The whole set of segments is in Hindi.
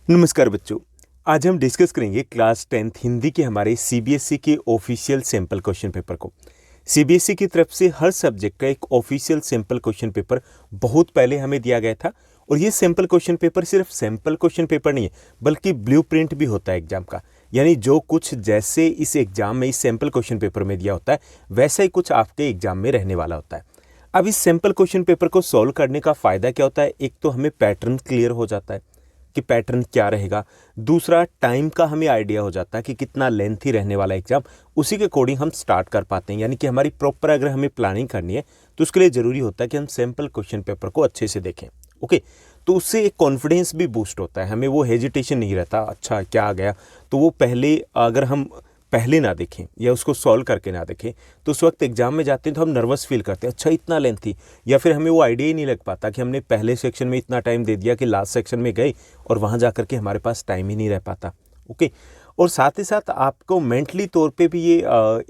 नमस्कार बच्चों। आज हम डिस्कस करेंगे क्लास 10th हिंदी के हमारे सीबीएसई के ऑफिशियल सैम्पल क्वेश्चन पेपर को। सीबीएसई की तरफ से हर सब्जेक्ट का एक ऑफिशियल सैम्पल क्वेश्चन पेपर बहुत पहले हमें दिया गया था और ये सैम्पल क्वेश्चन पेपर सिर्फ सैम्पल क्वेश्चन पेपर नहीं है बल्कि ब्लूप्रिंट भी होता है एग्जाम का। यानी जो कुछ जैसे इस एग्जाम में इस सैम्पल क्वेश्चन पेपर में दिया होता है वैसा ही कुछ आपके एग्जाम में रहने वाला होता है। अब इस सैम्पल क्वेश्चन पेपर को सॉल्व करने का फ़ायदा क्या होता है? एक तो हमें पैटर्न क्लियर हो जाता है कि पैटर्न क्या रहेगा। दूसरा, टाइम का हमें आइडिया हो जाता है कि कितना लेंथी रहने वाला एग्जाम, उसी के अकॉर्डिंग हम स्टार्ट कर पाते हैं। यानी कि हमारी प्रॉपर अगर हमें प्लानिंग करनी है तो उसके लिए ज़रूरी होता है कि हम सैम्पल क्वेश्चन पेपर को अच्छे से देखें। ओके, तो उससे एक कॉन्फिडेंस भी बूस्ट होता है, हमें वो हेजिटेशन नहीं रहता अच्छा क्या आ गया। तो वो पहले अगर हम पहले ना देखें या उसको सॉल्व करके ना देखें तो उस वक्त एग्जाम में जाते हैं तो हम नर्वस फील करते हैं, अच्छा इतना लेंथी, या फिर हमें वो आइडिया ही नहीं लग पाता कि हमने पहले सेक्शन में इतना टाइम दे दिया कि लास्ट सेक्शन में गए और वहाँ जा करके हमारे पास टाइम ही नहीं रह पाता। ओके, और साथ ही साथ आपको मेंटली तौर पे भी ये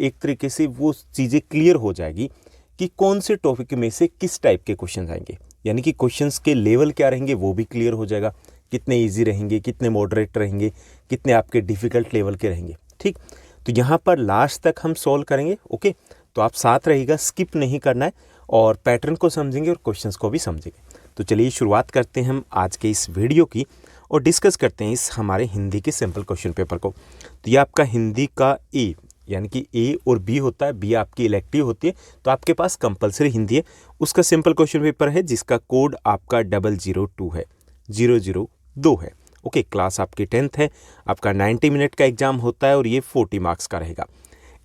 एक तरीके से वो चीज़ें क्लियर हो जाएगी कि कौन से टॉपिक में से किस टाइप के क्वेश्चन आएंगे। यानी कि क्वेश्चंस के लेवल क्या रहेंगे वो भी क्लियर हो जाएगा, कितने ईजी रहेंगे, कितने मॉडरेट रहेंगे, कितने आपके डिफ़िकल्ट लेवल के रहेंगे। ठीक, तो यहाँ पर लास्ट तक हम सॉल्व करेंगे। ओके, तो आप साथ रहिएगा, स्किप नहीं करना है और पैटर्न को समझेंगे और क्वेश्चंस को भी समझेंगे। तो चलिए शुरुआत करते हैं हम आज के इस वीडियो की और डिस्कस करते हैं इस हमारे हिंदी के सिंपल क्वेश्चन पेपर को। तो ये आपका हिंदी का ए, यानी कि ए और बी होता है, बी आपकी इलेक्टिव होती है, तो आपके पास कंपलसरी हिंदी है, उसका सिंपल क्वेश्चन पेपर है जिसका कोड आपका 002 है, 002 है। ओके, क्लास आपकी 10th है, आपका 90 मिनट का एग्जाम होता है और ये 40 मार्क्स का रहेगा।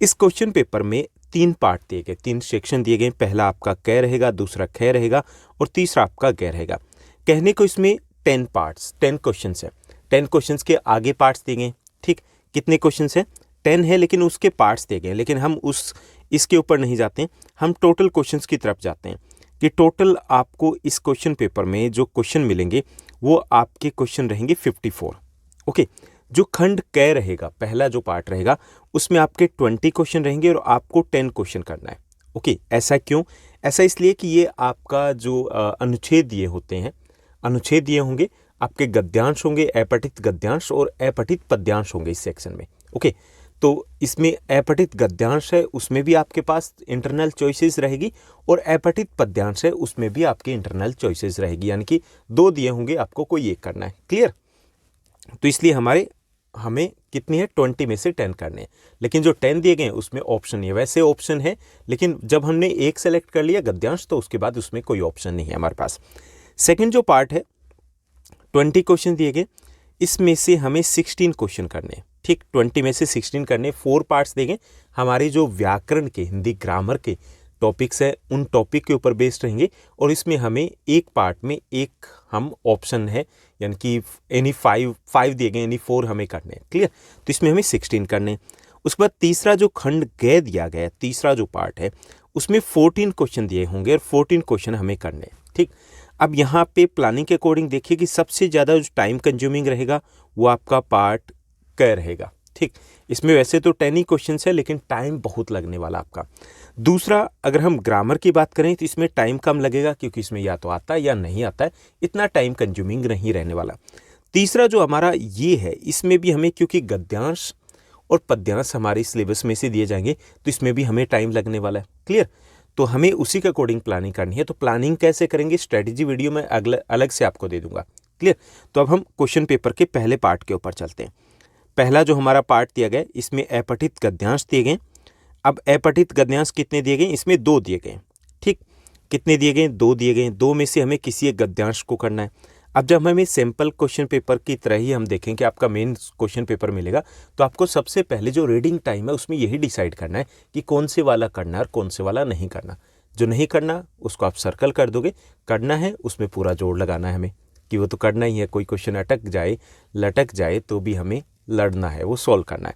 इस क्वेश्चन पेपर में 3 पार्ट दिए गए, 3 सेक्शन दिए गए। पहला आपका क रहेगा, दूसरा ख रहेगा और तीसरा आपका ग रहेगा। कहने को इसमें 10 पार्ट्स, 10 क्वेश्चन है। 10 क्वेश्चन के आगे पार्ट्स दिए गए। ठीक, कितने क्वेश्चन है? 10 है, लेकिन उसके पार्ट्स दिए गए। लेकिन हम इसके ऊपर नहीं जाते हैं, हम टोटल क्वेश्चन की तरफ जाते हैं कि टोटल आपको इस क्वेश्चन पेपर में जो क्वेश्चन मिलेंगे वो आपके क्वेश्चन रहेंगे 54। ओके, जो खंड क रहेगा, पहला जो पार्ट रहेगा, उसमें आपके 20 क्वेश्चन रहेंगे और आपको 10 क्वेश्चन करना है। ओके, ऐसा क्यों? ऐसा इसलिए कि ये आपका जो अनुच्छेद दिए होते हैं, अनुच्छेद दिए होंगे, आपके गद्यांश होंगे, अपठित गद्यांश और अपठित पद्यांश होंगे इस सेक्शन में। ओके, तो इसमें अपठित गद्यांश है, उसमें भी आपके पास इंटरनल चॉइसेस रहेगी और अपठित पद्यांश है, उसमें भी आपके इंटरनल चॉइसेस रहेगी। यानी कि 2 दिए होंगे, आपको कोई एक करना है। क्लियर? तो इसलिए हमें कितनी है? 20 में से 10 करने हैं। लेकिन जो 10 दिए गए हैं उसमें ऑप्शन नहीं है। वैसे ऑप्शन है, लेकिन जब हमने एक सेलेक्ट कर लिया गद्यांश तो उसके बाद उसमें कोई ऑप्शन नहीं है हमारे पास। सेकेंड जो पार्ट है, 20 क्वेश्चन दिए गए, इसमें से हमें 16 क्वेश्चन करने हैं। ठीक, 20 में से 16 करने, 4 पार्ट्स देंगे। हमारे जो व्याकरण के, हिंदी ग्रामर के टॉपिक्स है उन टॉपिक के ऊपर बेस्ड रहेंगे और इसमें हमें एक पार्ट में एक हम ऑप्शन है, यानी कि एनी 5 दिए गए, यानी 4 हमें करने हैं। क्लियर? तो इसमें हमें 16 करने हैं। उसके बाद तीसरा जो खंड ग दिया गया है, तीसरा जो पार्ट है, उसमें 14 क्वेश्चन दिए होंगे और 14 क्वेश्चन हमें करने हैं। ठीक, अब यहाँ पे प्लानिंग के अकॉर्डिंग देखिए कि सबसे ज़्यादा जो टाइम कंज्यूमिंग रहेगा वो आपका पार्ट क रहेगा। ठीक, इसमें वैसे तो 10 ही क्वेश्चन है लेकिन टाइम बहुत लगने वाला आपका। दूसरा, अगर हम ग्रामर की बात करें तो इसमें टाइम कम लगेगा क्योंकि इसमें या तो आता है या नहीं आता है, इतना टाइम कंज्यूमिंग नहीं रहने वाला। तीसरा जो हमारा ये है, इसमें भी हमें क्योंकि गद्यांश और पद्यांश हमारे सिलेबस में से दिए जाएंगे तो इसमें भी हमें टाइम लगने वाला है। क्लियर? तो हमें उसी के अकॉर्डिंग प्लानिंग करनी है। तो प्लानिंग कैसे करेंगे, स्ट्रेटेजी वीडियो में अलग से आपको दे दूंगा। क्लियर? तो अब हम क्वेश्चन पेपर के पहले पार्ट के ऊपर चलते हैं। पहला जो हमारा पार्ट दिया गया, इसमें अपठित गद्यांश दिए गए। अब अपठित गद्यांश कितने दिए गए? इसमें 2 दिए गए। ठीक, कितने दिए गए? 2 दिए गए। 2 में से हमें किसी एक गद्यांश को करना है। अब जब हमें सैम्पल क्वेश्चन पेपर की तरह ही हम देखें कि आपका मेन क्वेश्चन पेपर मिलेगा तो आपको सबसे पहले जो रीडिंग टाइम है उसमें यही डिसाइड करना है कि कौन से वाला करना है और कौन से वाला नहीं करना। जो नहीं करना उसको आप सर्कल कर दोगे, करना है उसमें पूरा जोर लगाना है हमें कि वो तो करना ही है। कोई क्वेश्चन अटक जाए, लटक जाए तो भी हमें लड़ना है, वो सॉल्व करना है।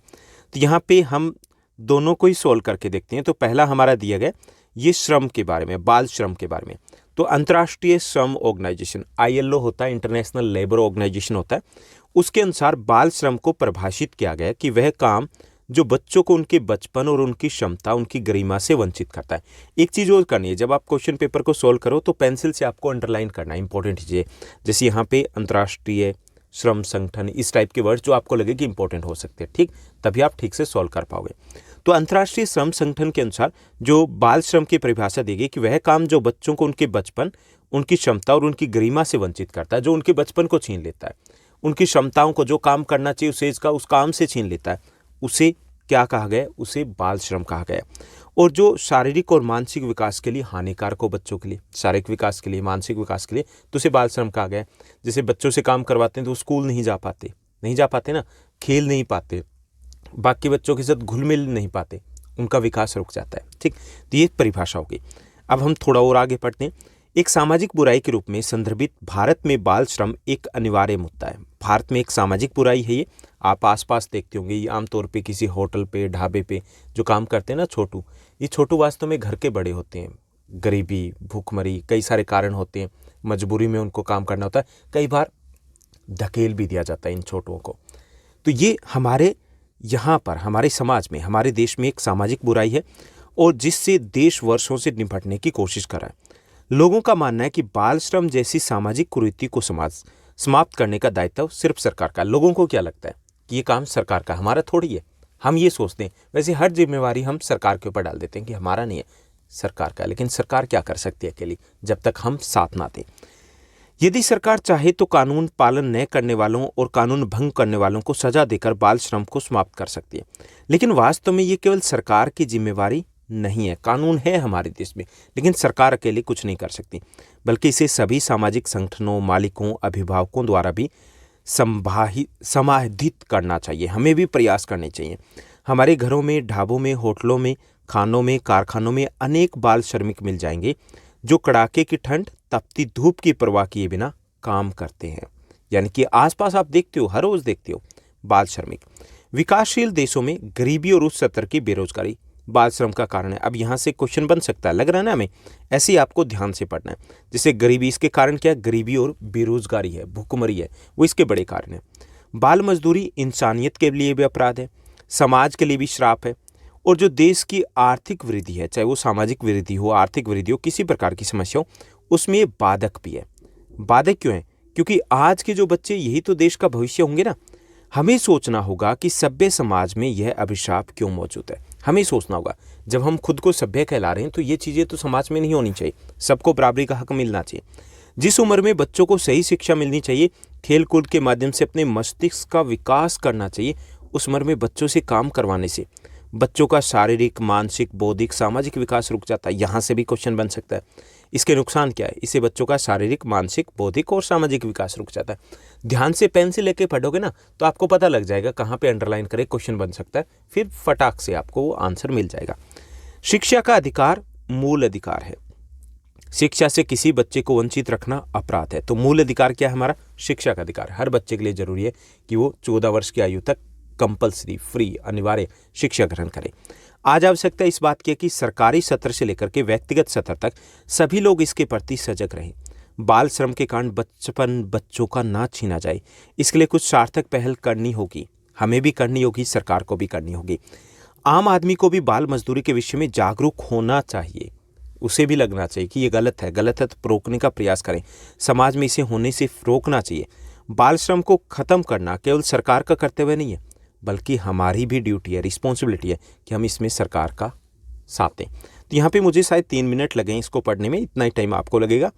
तो यहाँ पे हम दोनों को ही सॉल्व करके देखते हैं। तो पहला हमारा दिया गया ये श्रम के बारे में, बाल श्रम के बारे में। तो अंतर्राष्ट्रीय श्रम ऑर्गेनाइजेशन, ILO होता है, इंटरनेशनल लेबर ऑर्गेनाइजेशन होता है, उसके अनुसार बाल श्रम को परिभाषित किया गया कि वह काम जो बच्चों को उनके बचपन और उनकी क्षमता, उनकी गरिमा से वंचित करता है। एक चीज़ और करनी है, जब आप क्वेश्चन पेपर को सॉल्व करो तो पेंसिल से आपको अंडरलाइन करना है इंपॉर्टेंट चीज़ें। जैसे यहाँ पे अंतर्राष्ट्रीय श्रम संगठन, इस टाइप के वर्ड जो आपको लगे कि इंपॉर्टेंट हो सकते हैं, ठीक, तभी आप ठीक से सॉल्व कर पाओगे। तो अंतर्राष्ट्रीय श्रम संगठन के अनुसार जो बाल श्रम की परिभाषा दी गई कि वह काम जो बच्चों को उनके बचपन, उनकी क्षमता और उनकी गरिमा से वंचित करता है, जो उनके बचपन को छीन लेता है, उनकी क्षमताओं को, जो काम करना चाहिए उस एज का, उस काम से छीन लेता है, उसे क्या कहा गया? उसे बाल श्रम कहा गया। और जो शारीरिक और मानसिक विकास के लिए हानिकारक हो बच्चों के लिए, शारीरिक विकास के लिए, मानसिक विकास के लिए, तो उसे बाल श्रम कहा गया। जैसे बच्चों से काम करवाते हैं तो वो स्कूल नहीं जा पाते ना, खेल नहीं पाते, बाकी बच्चों के साथ घुल मिल नहीं पाते, उनका विकास रुक जाता है, ठीक। तो ये परिभाषा होगी। अब हम थोड़ा और आगे पढ़ते हैं। एक सामाजिक बुराई के रूप में संदर्भित भारत में बाल श्रम एक अनिवार्य मुद्दा है। भारत में एक सामाजिक बुराई है ये, आप आसपास देखते होंगे, ये आमतौर पे किसी होटल पे, ढाबे पे जो काम करते हैं ना छोटू, ये छोटू वास्तव में घर के बड़े होते हैं। गरीबी, भूखमरी, कई सारे कारण होते हैं, मजबूरी में उनको काम करना होता है, कई बार धकेल भी दिया जाता है इन छोटुओं को। तो ये हमारे यहाँ पर, हमारे समाज में, हमारे देश में एक सामाजिक बुराई है और जिससे देश वर्षों से निपटने की कोशिश कर रहा है। लोगों का मानना है कि बाल श्रम जैसी सामाजिक कुरीति को समाप्त करने का दायित्व सिर्फ सरकार का। लोगों को क्या लगता है कि ये काम सरकार का, हमारा थोड़ी है, हम ये सोचते हैं। वैसे हर जिम्मेवारी हम सरकार के ऊपर डाल देते हैं कि हमारा नहीं है, सरकार का। लेकिन सरकार क्या कर सकती है अकेली, जब तक हम साथ ना दें। यदि सरकार चाहे तो कानून पालन न करने वालों और कानून भंग करने वालों को सजा देकर बाल श्रम को समाप्त कर सकती है। लेकिन वास्तव में ये केवल सरकार की जिम्मेवारी नहीं है। कानून है हमारे देश में, लेकिन सरकार अकेले कुछ नहीं कर सकती, बल्कि इसे सभी सामाजिक संगठनों, मालिकों, अभिभावकों द्वारा भी समाहित करना चाहिए। हमें भी प्रयास करने चाहिए। हमारे घरों में, ढाबों में, होटलों में, खानों में, कारखानों में अनेक बाल श्रमिक मिल जाएंगे जो कड़ाके की ठंड, तपती धूप की परवाह किए बिना काम करते हैं। यानी कि आसपास आप देखते हो, हर रोज देखते हो बाल श्रमिक। विकासशील देशों में गरीबी और उच्च स्तर की बेरोजगारी बाल श्रम का कारण है। अब यहाँ से क्वेश्चन बन सकता है, लग रहा है ना हमें, ऐसे ही आपको ध्यान से पढ़ना है। जैसे गरीबी, इसके कारण क्या है? गरीबी और बेरोजगारी है, भूखमरी है, वो इसके बड़े कारण है। बाल मजदूरी इंसानियत के लिए भी अपराध है, समाज के लिए भी श्राप है। और जो देश की आर्थिक वृद्धि है, चाहे वो सामाजिक वृद्धि हो, आर्थिक वृद्धि हो, किसी प्रकार की समस्या हो, उसमें ये बाधक भी है। बाधक क्यों है? क्योंकि आज के जो बच्चे, यही तो देश का भविष्य होंगे ना। हमें सोचना होगा कि सभ्य समाज में यह अभिशाप क्यों मौजूद है। हमें सोचना होगा, जब हम खुद को सभ्य कहला रहे हैं तो ये चीज़ें तो समाज में नहीं होनी चाहिए। सबको बराबरी का हक मिलना चाहिए। जिस उम्र में बच्चों को सही शिक्षा मिलनी चाहिए, खेल कूद के माध्यम से अपने मस्तिष्क का विकास करना चाहिए, उस उम्र में बच्चों से काम करवाने से बच्चों का शारीरिक, मानसिक, बौद्धिक, सामाजिक विकास रुक जाता है। यहाँ से भी क्वेश्चन बन सकता है, इसके नुकसान क्या है? इससे बच्चों का शारीरिक, मानसिक, बौद्धिक और सामाजिक विकास रुक जाता है। ध्यान से पेंसिल लेके पढ़ोगे ना तो आपको पता लग जाएगा कहाँ पे अंडरलाइन करे, क्वेश्चन बन सकता है, फिर फटाक से आपको वो आंसर मिल जाएगा। शिक्षा का अधिकार मूल अधिकार है। शिक्षा से किसी बच्चे को वंचित रखना अपराध है। तो मूल अधिकार क्या है हमारा? शिक्षा का अधिकार। हर बच्चे के लिए जरूरी है कि वो 14 वर्ष की आयु तक कंपल्सरी, फ्री, अनिवार्य शिक्षा ग्रहण करें। आज आवश्यकता इस बात की है कि सरकारी सत्र से लेकर के व्यक्तिगत सत्र तक सभी लोग इसके प्रति सजग रहें। बाल श्रम के कारण बचपन बच्चों का ना छीना जाए, इसके लिए कुछ सार्थक पहल करनी होगी। हमें भी करनी होगी, सरकार को भी करनी होगी। आम आदमी को भी बाल मजदूरी के विषय में जागरूक होना चाहिए। उसे भी लगना चाहिए कि ये गलत है तो रोकने का प्रयास करें। समाज में इसे होने से रोकना चाहिए। बाल श्रम को खत्म करना केवल सरकार का कर्तव्य नहीं है, बल्कि हमारी भी ड्यूटी है, रिस्पॉन्सिबिलिटी है कि हम इसमें सरकार का साथ दें। तो यहाँ पे मुझे शायद 3 मिनट लगे इसको पढ़ने में, इतना ही टाइम आपको लगेगा।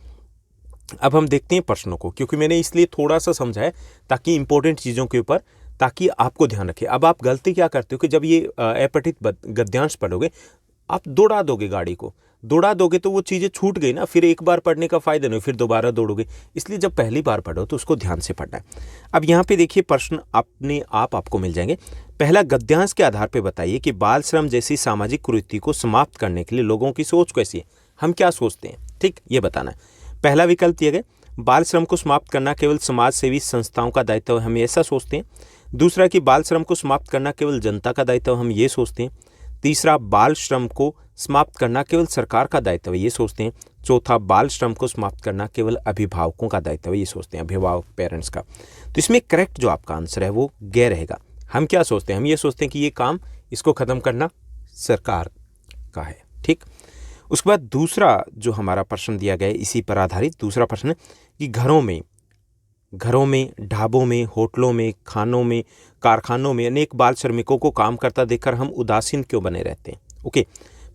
अब हम देखते हैं प्रश्नों को, क्योंकि मैंने इसलिए थोड़ा सा समझा है ताकि इंपॉर्टेंट चीज़ों के ऊपर, ताकि आपको ध्यान रखे। अब आप गलती क्या करते हो कि जब ये अपठित गद्यांश पढ़ोगे, आप दौड़ा दोगे गाड़ी को, दौड़ा दोगे तो वो चीज़ें छूट गई ना, फिर एक बार पढ़ने का फ़ायदा नहीं, फिर दोबारा दौड़ोगे। इसलिए जब पहली बार पढ़ो तो उसको ध्यान से पढ़ना है। अब यहाँ पे देखिए, प्रश्न अपने आप आपको मिल जाएंगे। पहला, गद्यांश के आधार पर बताइए कि बाल श्रम जैसी सामाजिक कुरीति को समाप्त करने के लिए लोगों की सोच कैसी है, हम क्या सोचते हैं, ठीक, ये बताना है। पहला विकल्प दिया गया, बाल श्रम को समाप्त करना केवल समाज सेवी संस्थाओं का दायित्व है, हम ऐसा सोचते हैं। दूसरा कि बाल श्रम को समाप्त करना केवल जनता का दायित्व, हम ये सोचते हैं। तीसरा, बाल श्रम को समाप्त करना केवल सरकार का दायित्व है, ये सोचते हैं। चौथा, बाल श्रम को समाप्त करना केवल अभिभावकों का दायित्व है, ये सोचते हैं, अभिभावक, पेरेंट्स का। तो इसमें करेक्ट जो आपका आंसर है वो ग रहेगा। हम क्या सोचते हैं? हम ये सोचते हैं कि ये काम, इसको खत्म करना सरकार का है, ठीक। उसके बाद दूसरा जो हमारा प्रश्न दिया गया है, इसी पर आधारित दूसरा प्रश्न कि घरों में घरों में, ढाबों में, होटलों में, खानों में, कारखानों में अनेक बाल श्रमिकों को काम करता देखकर हम उदासीन क्यों बने रहते हैं? ओके,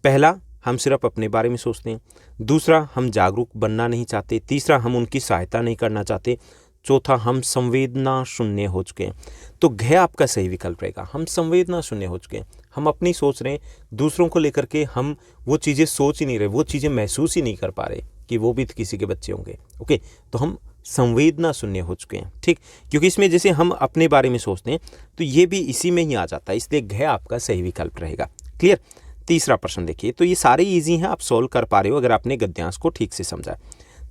पहला, हम सिर्फ अपने बारे में सोचते हैं। दूसरा, हम जागरूक बनना नहीं चाहते। तीसरा, हम उनकी सहायता नहीं करना चाहते। चौथा, हम संवेदना शून्य हो चुके हैं। तो घ आपका सही विकल्प रहेगा। हम संवेदना शून्य हो चुके हैं, हम अपनी सोच रहे हैं, दूसरों को लेकर के हम वो चीज़ें सोच ही नहीं रहे, वो चीज़ें महसूस ही नहीं कर पा रहे कि वो भी किसी के बच्चे होंगे। ओके, तो हम संवेदना शून्य हो चुके हैं। ठीक, क्योंकि इसमें जैसे हम अपने बारे में सोचते हैं तो ये भी इसी में ही आ जाता है, इसलिए घ आपका सही विकल्प रहेगा। क्लियर। तीसरा प्रश्न देखिए, तो ये सारे इजी हैं, आप सोल्व कर पा रहे हो अगर आपने गद्यांश को ठीक से समझा।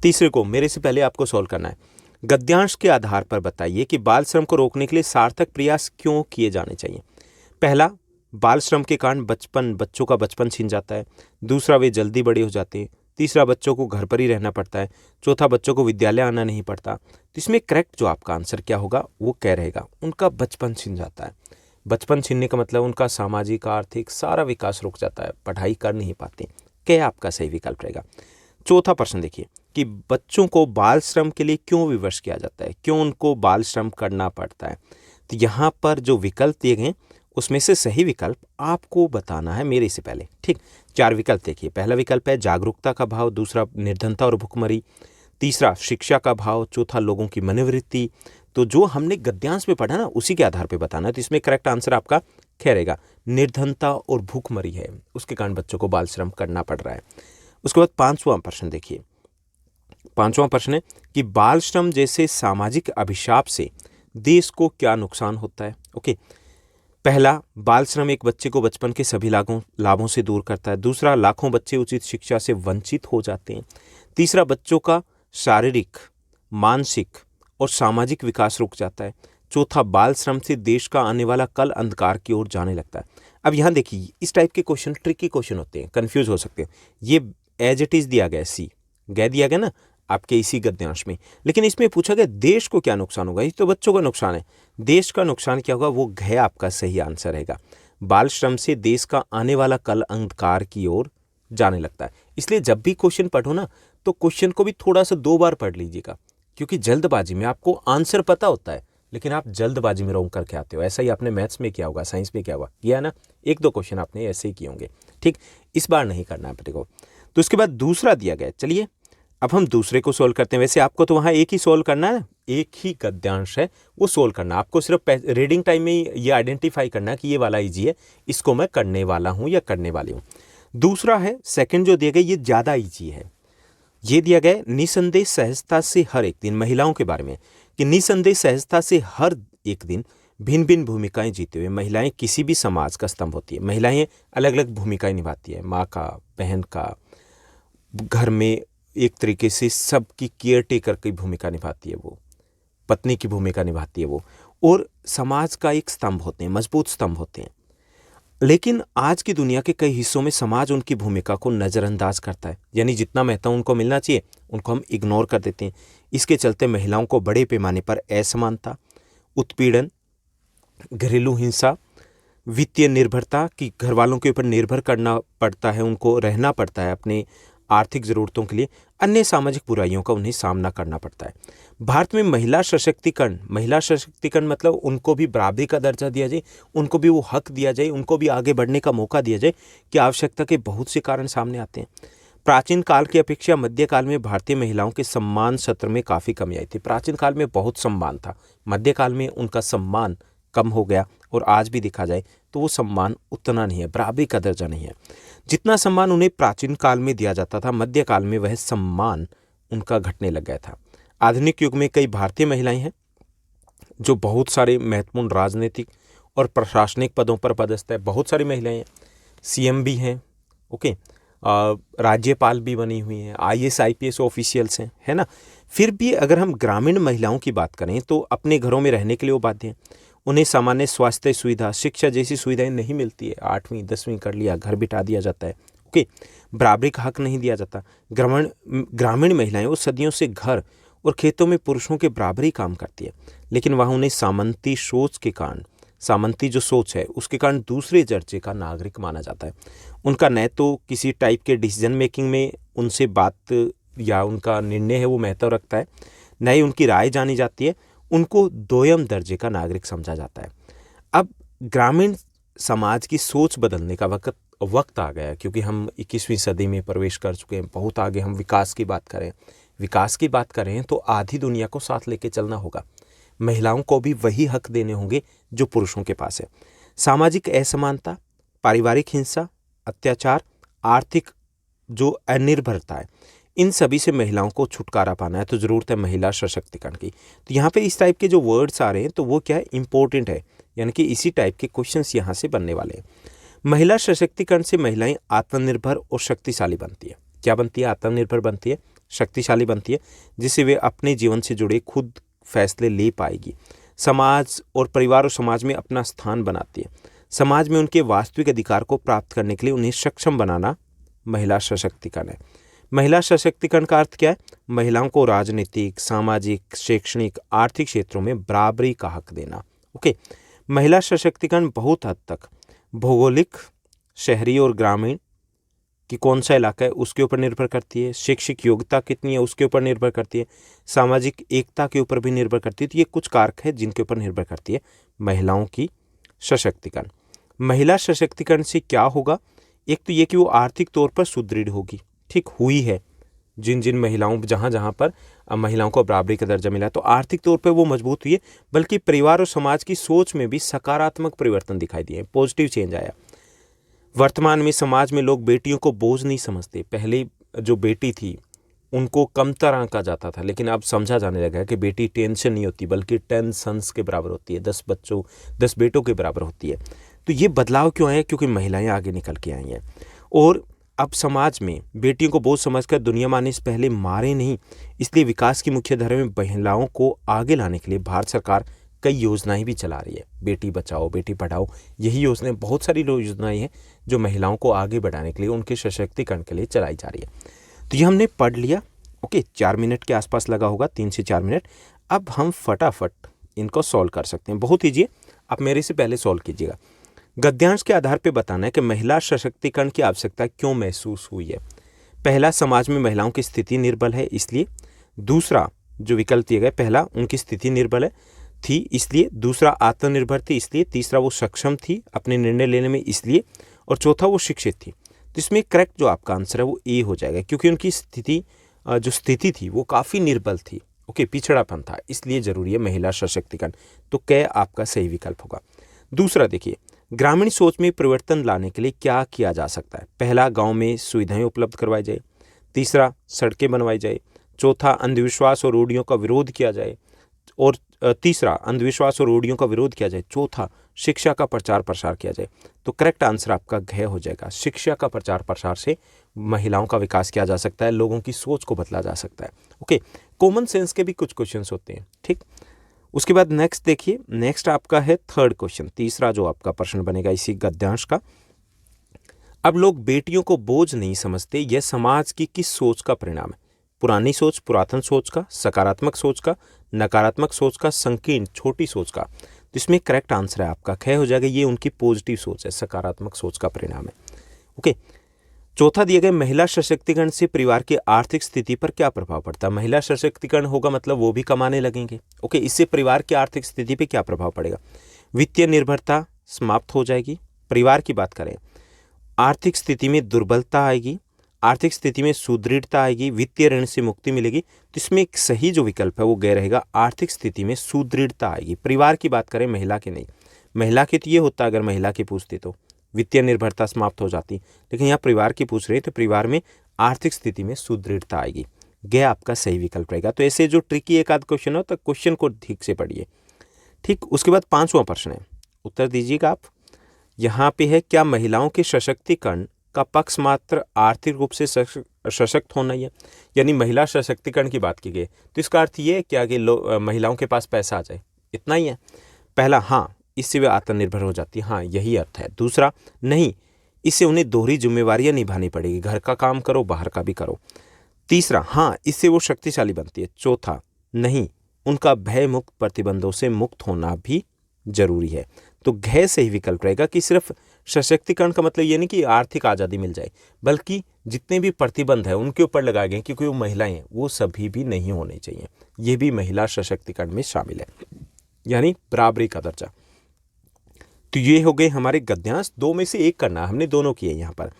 तीसरे को मेरे से पहले आपको सोल्व करना है। गद्यांश के आधार पर बताइए कि बाल श्रम को रोकने के लिए सार्थक प्रयास क्यों किए जाने चाहिए। पहला, बाल श्रम के कारण बच्चों का बचपन छीन जाता है। दूसरा, वे जल्दी बड़े हो जाते हैं। तीसरा, बच्चों को घर पर ही रहना पड़ता है। चौथा, बच्चों को विद्यालय आना नहीं पड़ता। तो इसमें करेक्ट जो आपका आंसर क्या होगा वो क्या रहेगा, उनका बचपन छीन जाता है। बचपन छीनने का मतलब उनका सामाजिक, आर्थिक सारा विकास रुक जाता है, पढ़ाई कर नहीं पाते। क्या आपका सही विकल्प रहेगा। चौथा प्रश्न देखिए कि बच्चों को बाल श्रम के लिए क्यों विवश किया जाता है, क्यों उनको बाल श्रम करना पड़ता है। तो यहाँ पर जो विकल्प दिए गए उसमें से सही विकल्प आपको बताना है मेरे से पहले। ठीक, 4 विकल्प देखिए। पहला विकल्प है जागरूकता का भाव। दूसरा, निर्धनता और भुखमरी। तीसरा, शिक्षा का भाव। चौथा, लोगों की मनोवृत्ति। तो जो हमने गद्यांश में पढ़ा ना उसी के आधार पर बताना है। तो इसमें करेक्ट आंसर आपका क्या रहेगा, निर्धनता और भूखमरी है, उसके कारण बच्चों को बाल श्रम करना पड़ रहा है। उसके बाद 5वां प्रश्न देखिए। 5वां प्रश्न है कि बाल श्रम जैसे सामाजिक अभिशाप से देश को क्या नुकसान होता है। ओके, पहला, बाल श्रम एक बच्चे को बचपन के सभी लाभों से दूर करता है। दूसरा, लाखों बच्चे उचित शिक्षा से वंचित हो जाते हैं। तीसरा, बच्चों का शारीरिक, मानसिक और सामाजिक विकास रुक जाता है। चौथा, बाल श्रम से देश का आने वाला कल अंधकार की ओर जाने लगता है। अब यहाँ देखिए, इस टाइप के क्वेश्चन ट्रिकी क्वेश्चन होते हैं, कंफ्यूज हो सकते हैं। ये एज इट इज दिया गया, सी गै दिया गया ना आपके इसी गद्यांश में, लेकिन इसमें पूछा गया देश को क्या नुकसान होगा। ये तो बच्चों का नुकसान है, देश का नुकसान क्या होगा, वो घ आपका सही आंसर रहेगा। बाल श्रम से देश का आने वाला कल अंधकार की ओर जाने लगता है। इसलिए जब भी क्वेश्चन पढ़ो ना तो क्वेश्चन को भी थोड़ा सा 2 बार पढ़ लीजिएगा, क्योंकि जल्दबाजी में आपको आंसर पता होता है लेकिन आप जल्दबाजी में रॉन्ग करके आते हो। ऐसा ही आपने मैथ्स में किया होगा, साइंस में किया होगा, किया ना, 1-2 क्वेश्चन आपने ऐसे ही किए होंगे। ठीक, इस बार नहीं करना है देखो। तो उसके बाद दूसरा दिया गया, चलिए अब हम दूसरे को सोल्व करते हैं। वैसे आपको तो वहाँ एक ही सोल्व करना है, एक ही गद्यांश है वो सोल्व करना। आपको सिर्फ रीडिंग टाइम में ये आइडेंटिफाई करना है कि ये वाला ईजी है, इसको मैं करने वाला हूँ या करने वाली हूँ। दूसरा है, सेकंड जो दिया गया ये ज़्यादा ईजी है। ये दिया गया निसंदेह सहजता से हर एक दिन, महिलाओं के बारे में, कि निसंदेह सहजता से हर एक दिन भिन्न भिन्न भूमिकाएं जीते हुए महिलाएं किसी भी समाज का स्तंभ होती है। महिलाएं अलग अलग भूमिकाएं निभाती है, माँ का, बहन का, घर में एक तरीके से सबकी केयर टेकर की भूमिका निभाती है, वो पत्नी की भूमिका निभाती है वो, और समाज का एक स्तंभ होते हैं, मजबूत स्तंभ होते हैं। लेकिन आज की दुनिया के कई हिस्सों में समाज उनकी भूमिका को नज़रअंदाज करता है, यानी जितना महत्व उनको मिलना चाहिए उनको हम इग्नोर कर देते हैं। इसके चलते महिलाओं को बड़े पैमाने पर असमानता, उत्पीड़न, घरेलू हिंसा, वित्तीय निर्भरता की घर वालों के ऊपर निर्भर करना पड़ता है, उनको रहना पड़ता है अपने आर्थिक ज़रूरतों के लिए, अन्य सामाजिक बुराइयों का उन्हें सामना करना पड़ता है। भारत में महिला सशक्तिकरण मतलब उनको भी बराबरी का दर्जा दिया जाए, उनको भी वो हक दिया जाए, उनको भी आगे बढ़ने का मौका दिया जाए कि आवश्यकता के बहुत से कारण सामने आते हैं। प्राचीन काल की अपेक्षा मध्यकाल में भारतीय महिलाओं के सम्मान सत्र में काफ़ी कमी आई थी। प्राचीन काल में बहुत सम्मान था, मध्यकाल में उनका सम्मान कम हो गया, और आज भी देखा जाए तो वो सम्मान उतना नहीं है, बराबरी का दर्जा नहीं है। जितना सम्मान उन्हें प्राचीन काल में दिया जाता था, मध्यकाल में वह सम्मान उनका घटने लग गया था। आधुनिक युग में कई भारतीय महिलाएं हैं जो बहुत सारे महत्वपूर्ण राजनीतिक और प्रशासनिक पदों पर पदस्थ है। बहुत सारी महिलाएं हैं, सीएम भी हैं, ओके, राज्यपाल भी बनी हुई हैं, आईएएस आईपीएस ऑफिशियल्स हैं, है ना। फिर भी अगर हम ग्रामीण महिलाओं की बात करें तो अपने घरों में रहने के लिए वो बाध्य हैं। उन्हें सामान्य स्वास्थ्य सुविधा, शिक्षा जैसी सुविधाएं नहीं मिलती है। 8वीं 10वीं कर लिया, घर बिठा दिया जाता है, ओके। बराबरी का हक नहीं दिया जाता। ग्रामीण महिलाएं वो सदियों से घर और खेतों में पुरुषों के बराबरी काम करती है, लेकिन वहाँ उन्हें सामंती सोच के कारण, सामंती जो सोच है उसके कारण दूसरे दर्जे का नागरिक माना जाता है। उनका न तो किसी टाइप के डिसीजन मेकिंग में उनसे बात या उनका निर्णय है वो महत्व रखता है, न ही उनकी राय जानी जाती है, उनको दोयम दर्जे का नागरिक समझा जाता है। अब ग्रामीण समाज की सोच बदलने का वक्त आ गया है, क्योंकि हम 21वीं सदी में प्रवेश कर चुके हैं, बहुत आगे। हम विकास की बात करें तो आधी दुनिया को साथ लेके चलना होगा। महिलाओं को भी वही हक देने होंगे जो पुरुषों के पास है। सामाजिक असमानता, पारिवारिक हिंसा, अत्याचार, आर्थिक जो अनिर्भरता है, इन सभी से महिलाओं को छुटकारा पाना है, तो ज़रूरत है महिला सशक्तिकरण की। तो यहाँ पे इस टाइप के जो वर्ड्स आ रहे हैं तो वो क्या है, इंपॉर्टेंट है, यानी कि इसी टाइप के क्वेश्चंस यहाँ से बनने वाले हैं। महिला सशक्तिकरण से महिलाएं आत्मनिर्भर और शक्तिशाली बनती है। क्या बनती है? आत्मनिर्भर बनती है, शक्तिशाली बनती है, जिससे वे अपने जीवन से जुड़े खुद फैसले ले पाएगी। समाज और परिवार और समाज में अपना स्थान बनाती है। समाज में उनके वास्तविक अधिकार को प्राप्त करने के लिए उन्हें सक्षम बनाना महिला सशक्तिकरण है। महिला सशक्तिकरण का अर्थ क्या है? महिलाओं को राजनीतिक, सामाजिक, शैक्षणिक, आर्थिक क्षेत्रों में बराबरी का हक देना। ओके, महिला सशक्तिकरण बहुत हद तक भौगोलिक, शहरी और ग्रामीण कि कौन सा इलाका है उसके ऊपर निर्भर करती है, शैक्षिक योग्यता कितनी है उसके ऊपर निर्भर करती है, सामाजिक एकता के ऊपर भी निर्भर करती है। तो ये कुछ कारक है जिनके ऊपर निर्भर करती है महिलाओं की सशक्तिकरण। महिला सशक्तिकरण से क्या होगा? एक तो ये कि वो आर्थिक तौर पर सुदृढ़ होगी, ठीक हुई है। जिन जिन महिलाओं, जहाँ पर महिलाओं को बराबरी का दर्जा मिला है, तो आर्थिक तौर पर वो मजबूत हुई है, बल्कि परिवार और समाज की सोच में भी सकारात्मक परिवर्तन दिखाई दिए, पॉजिटिव चेंज आया। वर्तमान में समाज में लोग बेटियों को बोझ नहीं समझते। पहले जो बेटी थी उनको कमतर आंका जाता था, लेकिन अब समझा जाने लगा है कि बेटी टेंशन नहीं होती, बल्कि 10 सन्स के बराबर होती है, 10 बेटों के बराबर होती है। तो ये बदलाव क्यों आया? क्योंकि महिलाएं आगे निकल के आई हैं। और अब समाज में बेटियों को बोझ समझकर दुनिया माने से पहले मारे नहीं, इसलिए विकास की मुख्य धारा में महिलाओं को आगे लाने के लिए भारत सरकार कई योजनाएं भी चला रही है। बेटी बचाओ, बेटी पढ़ाओ, यही योजनाएं, बहुत सारी योजनाएं हैं जो महिलाओं को आगे बढ़ाने के लिए, उनके सशक्तिकरण के लिए चलाई जा रही है। तो ये हमने पढ़ लिया। ओके, 4 मिनट के आसपास लगा होगा, 3 से 4 मिनट। अब हम फटाफट इनको सॉल्व कर सकते हैं। बहुत ईजी है, आप मेरे से पहले सॉल्व कीजिएगा। गद्यांश के आधार पर बताना है कि महिला सशक्तिकरण की आवश्यकता क्यों महसूस हुई है। पहला, समाज में महिलाओं की स्थिति निर्बल है इसलिए। दूसरा जो विकल्प दिए गए, पहला उनकी स्थिति निर्बल थी इसलिए, दूसरा आत्मनिर्भर थी इसलिए, तीसरा वो सक्षम थी अपने निर्णय लेने में इसलिए, और चौथा वो शिक्षित थी। तो इसमें करेक्ट जो आपका आंसर है वो ए हो जाएगा, क्योंकि उनकी स्थिति थी वो काफ़ी निर्बल थी। ओके, पिछड़ापन था, इसलिए जरूरी है महिला सशक्तिकरण। तो कै आपका सही विकल्प होगा। दूसरा देखिए, ग्रामीण सोच में परिवर्तन लाने के लिए क्या किया जा सकता है। पहला, गाँव में सुविधाएं उपलब्ध करवाई जाए। तीसरा, सड़कें बनवाई जाए। चौथा, अंधविश्वास और रूढ़ियों का विरोध किया जाए। और तीसरा, अंधविश्वास और रूढ़ियों का विरोध किया जाए। चौथा, शिक्षा का प्रचार प्रसार किया जाए। तो करेक्ट आंसर आपका घ हो जाएगा। शिक्षा का प्रचार प्रसार से महिलाओं का विकास किया जा सकता है, लोगों की सोच को बदला जा सकता है। ओके, कॉमन सेंस के भी कुछ क्वेश्चंस होते हैं, ठीक। उसके बाद नेक्स्ट देखिए, नेक्स्ट आपका है थर्ड क्वेश्चन, तीसरा जो आपका प्रश्न बनेगा इसी गद्यांश का। अब लोग बेटियों को बोझ नहीं समझते, यह समाज की किस सोच का परिणाम है? पुरानी सोच, पुरातन सोच का, सकारात्मक सोच का, नकारात्मक सोच का, संकीर्ण छोटी सोच का। तो इसमें करेक्ट आंसर है आपका ख हो जाएगा। ये उनकी पॉजिटिव सोच है, सकारात्मक सोच का परिणाम है। ओके, चौथा दिया गया, महिला सशक्तिकरण से परिवार की आर्थिक स्थिति पर क्या प्रभाव पड़ता है। महिला सशक्तिकरण होगा मतलब वो भी कमाने लगेंगे। ओके, इससे परिवार की आर्थिक स्थिति पर क्या प्रभाव पड़ेगा? वित्तीय निर्भरता समाप्त हो जाएगी। परिवार की बात करें, आर्थिक स्थिति में दुर्बलता आएगी, आर्थिक स्थिति में सुदृढ़ता आएगी, वित्तीय ऋण से मुक्ति मिलेगी। तो इसमें एक सही जो विकल्प है वो गए रहेगा, आर्थिक स्थिति में सुदृढ़ता आएगी। परिवार की बात करें, महिला के नहीं। महिला के तो ये होता, अगर महिला की पूछती तो वित्तीय निर्भरता समाप्त हो जाती, लेकिन यहाँ परिवार की पूछ रही है तो परिवार में आर्थिक स्थिति में सुदृढ़ता आएगी। गया आपका सही विकल्प रहेगा। तो ऐसे जो ट्रिकी एक आध क्वेश्चन हो तो क्वेश्चन को ठीक से पढ़िए, ठीक। उसके बाद 5वां प्रश्न है, उत्तर दीजिएगा आप। यहाँ पे है, क्या महिलाओं के सशक्तिकरण का पक्ष मात्र आर्थिक रूप से सशक्त होना ही है? यानी महिला सशक्तिकरण की बात की गई तो इसका अर्थ ये है क्या कि महिलाओं के पास पैसा आ जाए, इतना ही है? पहला, हाँ, इससे वे आत्मनिर्भर हो जाती है, हाँ यही अर्थ है। दूसरा, नहीं, इससे उन्हें दोहरी जिम्मेवारियां निभानी पड़ेगी, घर का काम करो बाहर का भी करो। तीसरा, हाँ, इससे वो शक्तिशाली बनती है। चौथा, नहीं, उनका भय मुक्त प्रतिबंधों से मुक्त होना भी जरूरी है। तो घ सही विकल्प रहेगा कि सिर्फ सशक्तिकरण का मतलब ये नहीं कि आर्थिक आज़ादी मिल जाए, बल्कि जितने भी प्रतिबंध है उनके ऊपर लगाए गए क्योंकि वो महिलाएं हैं, वो सभी भी नहीं होने चाहिए। ये भी महिला सशक्तिकरण में शामिल है, यानी बराबरी का दर्जा। तो ये हो गए हमारे गद्यांश, 2 में से 1 करना, हमने दोनों किए यहाँ पर।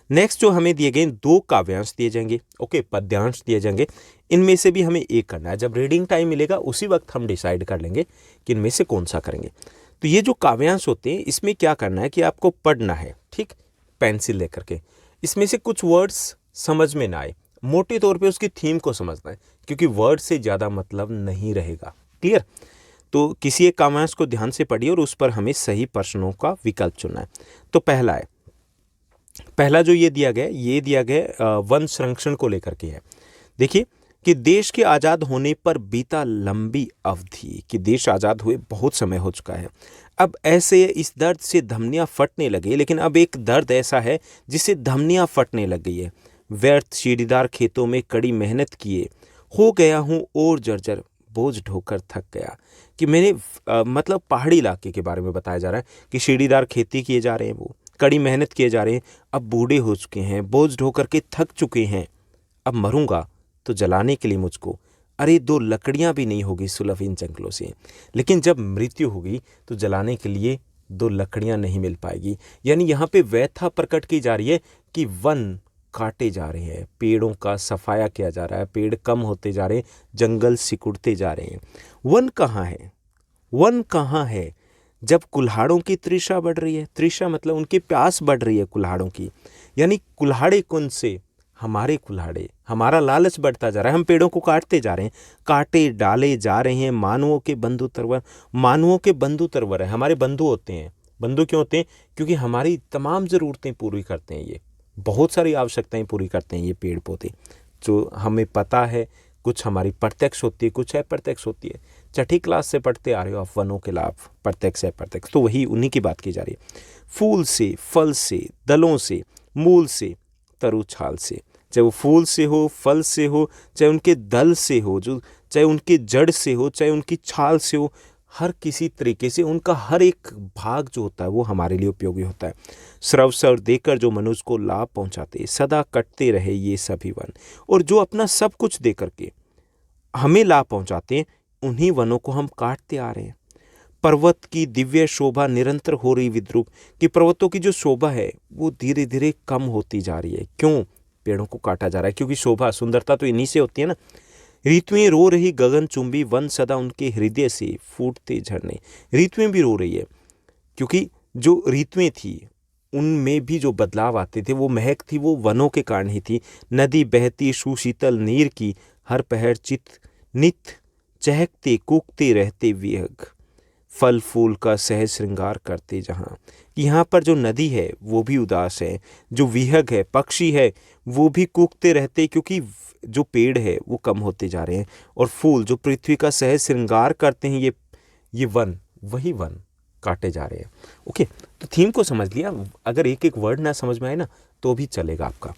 नेक्स्ट जो हमें दिए गए 2 काव्यांश दिए जाएंगे, ओके, पद्यांश दिए जाएंगे। इनमें से भी हमें 1 करना है। जब रीडिंग टाइम मिलेगा उसी वक्त हम डिसाइड कर लेंगे कि इनमें से कौन सा करेंगे। तो ये जो काव्यांश होते हैं इसमें क्या करना है कि आपको पढ़ना है, ठीक, पेंसिल लेकर के। इसमें से कुछ वर्ड्स समझ में ना आए, मोटे तौर पे उसकी थीम को समझना है, क्योंकि वर्ड से ज़्यादा मतलब नहीं रहेगा। क्लियर? तो किसी एक काव्यांश को ध्यान से पढ़िए और उस पर हमें सही प्रश्नों का विकल्प चुनना है। तो पहला जो ये दिया गया वन संरक्षण को लेकर के है। देखिए कि देश के आज़ाद होने पर बीता लंबी अवधि, कि देश आज़ाद हुए बहुत समय हो चुका है, अब ऐसे इस दर्द से धमनियाँ फटने लगी। लेकिन अब एक दर्द ऐसा है जिससे धमनियाँ फटने लग गई है। व्यर्थ सीढ़ीदार खेतों में कड़ी मेहनत किए हो गया हूँ और जर्जर, बोझ ढोकर थक गया। कि मैंने मतलब पहाड़ी इलाके के बारे में बताया जा रहा है कि सीढ़ीदार खेती किए जा रहे हैं, वो कड़ी मेहनत किए जा रहे हैं, अब बूढ़े हो चुके हैं, बोझ ढोकर के थक चुके हैं। अब मरूंगा तो जलाने के लिए मुझको, अरे 2 लकड़ियां भी नहीं होगी सुलभ इन जंगलों से। लेकिन जब मृत्यु होगी तो जलाने के लिए 2 लकड़ियां नहीं मिल पाएगी। यानी यहाँ पे व्यथा प्रकट की जा रही है कि वन काटे जा रहे हैं, पेड़ों का सफाया किया जा रहा है, पेड़ कम होते जा रहे हैं, जंगल सिकुड़ते जा रहे हैं। वन कहाँ है? वन कहाँ है जब कुल्हाड़ों की तृषा बढ़ रही है? तृषा मतलब उनकी प्यास बढ़ रही है कुल्हाड़ों की। यानी कुल्हाड़े कौन से? हमारे कुल्हाड़े, हमारा लालच बढ़ता जा रहा है, हम पेड़ों को काटते जा रहे हैं, काटे डाले जा रहे हैं। मानवों के बंधु तरवर है, हमारे बंधु होते हैं। बंधु क्यों होते हैं? क्योंकि हमारी तमाम ज़रूरतें पूरी करते हैं, ये बहुत सारी आवश्यकताएं पूरी करते हैं ये पेड़ पौधे, जो हमें पता है। कुछ हमारी प्रत्यक्ष होती है, कुछ अप्रत्यक्ष होती है। छठी क्लास से पढ़ते आ रहे हो आप वनों के लाभ, प्रत्यक्ष अप्रत्यक्ष, तो वही उन्हीं की बात की जा रही है। फूल से, फल से, दलों से, मूल से, तरु छाल से, चाहे वो फूल से हो, फल से हो, चाहे उनके दल से हो, चाहे उनके जड़ से हो, चाहे उनकी छाल से हो, हर किसी तरीके से उनका हर एक भाग जो होता है वो हमारे लिए उपयोगी होता है। स्रव स्वर देकर जो मनुष्य को लाभ पहुंचाते, सदा कटते रहे ये सभी वन। और जो अपना सब कुछ दे करके हमें लाभ पहुंचाते हैं, उन्हीं वनों को हम काटते आ रहे हैं। पर्वत की दिव्य शोभा निरंतर हो रही विद्रूप, कि पर्वतों की जो शोभा है वो धीरे धीरे कम होती जा रही है। क्यों? पेड़ों को काटा जा रहा है, क्योंकि शोभा, सुंदरता तो इन्हीं से होती है ना। ऋतुएं रो रही गगन चुंबी, वन सदा उनके हृदय से फूटते झरने। ऋतुएं भी रो रही है, क्योंकि जो ऋतुएं थी उनमें भी जो बदलाव आते थे, वो महक थी, वो वनों के कारण ही थी। नदी बहती सुशीतल नीर की, हर पहर चित नित चहकते कूकते रहते विहग। फल फूल का सहज श्रृंगार करते जहाँ। यहाँ पर जो नदी है वो भी उदास है, जो विहग है, पक्षी है, वो भी कूकते रहते, क्योंकि जो पेड़ है वो कम होते जा रहे हैं। और फूल जो पृथ्वी का सहज श्रृंगार करते हैं, ये वन, वही वन काटे जा रहे हैं। ओके, तो थीम को समझ लिया। अगर एक एक वर्ड ना समझ में आए ना तो भी चलेगा आपका।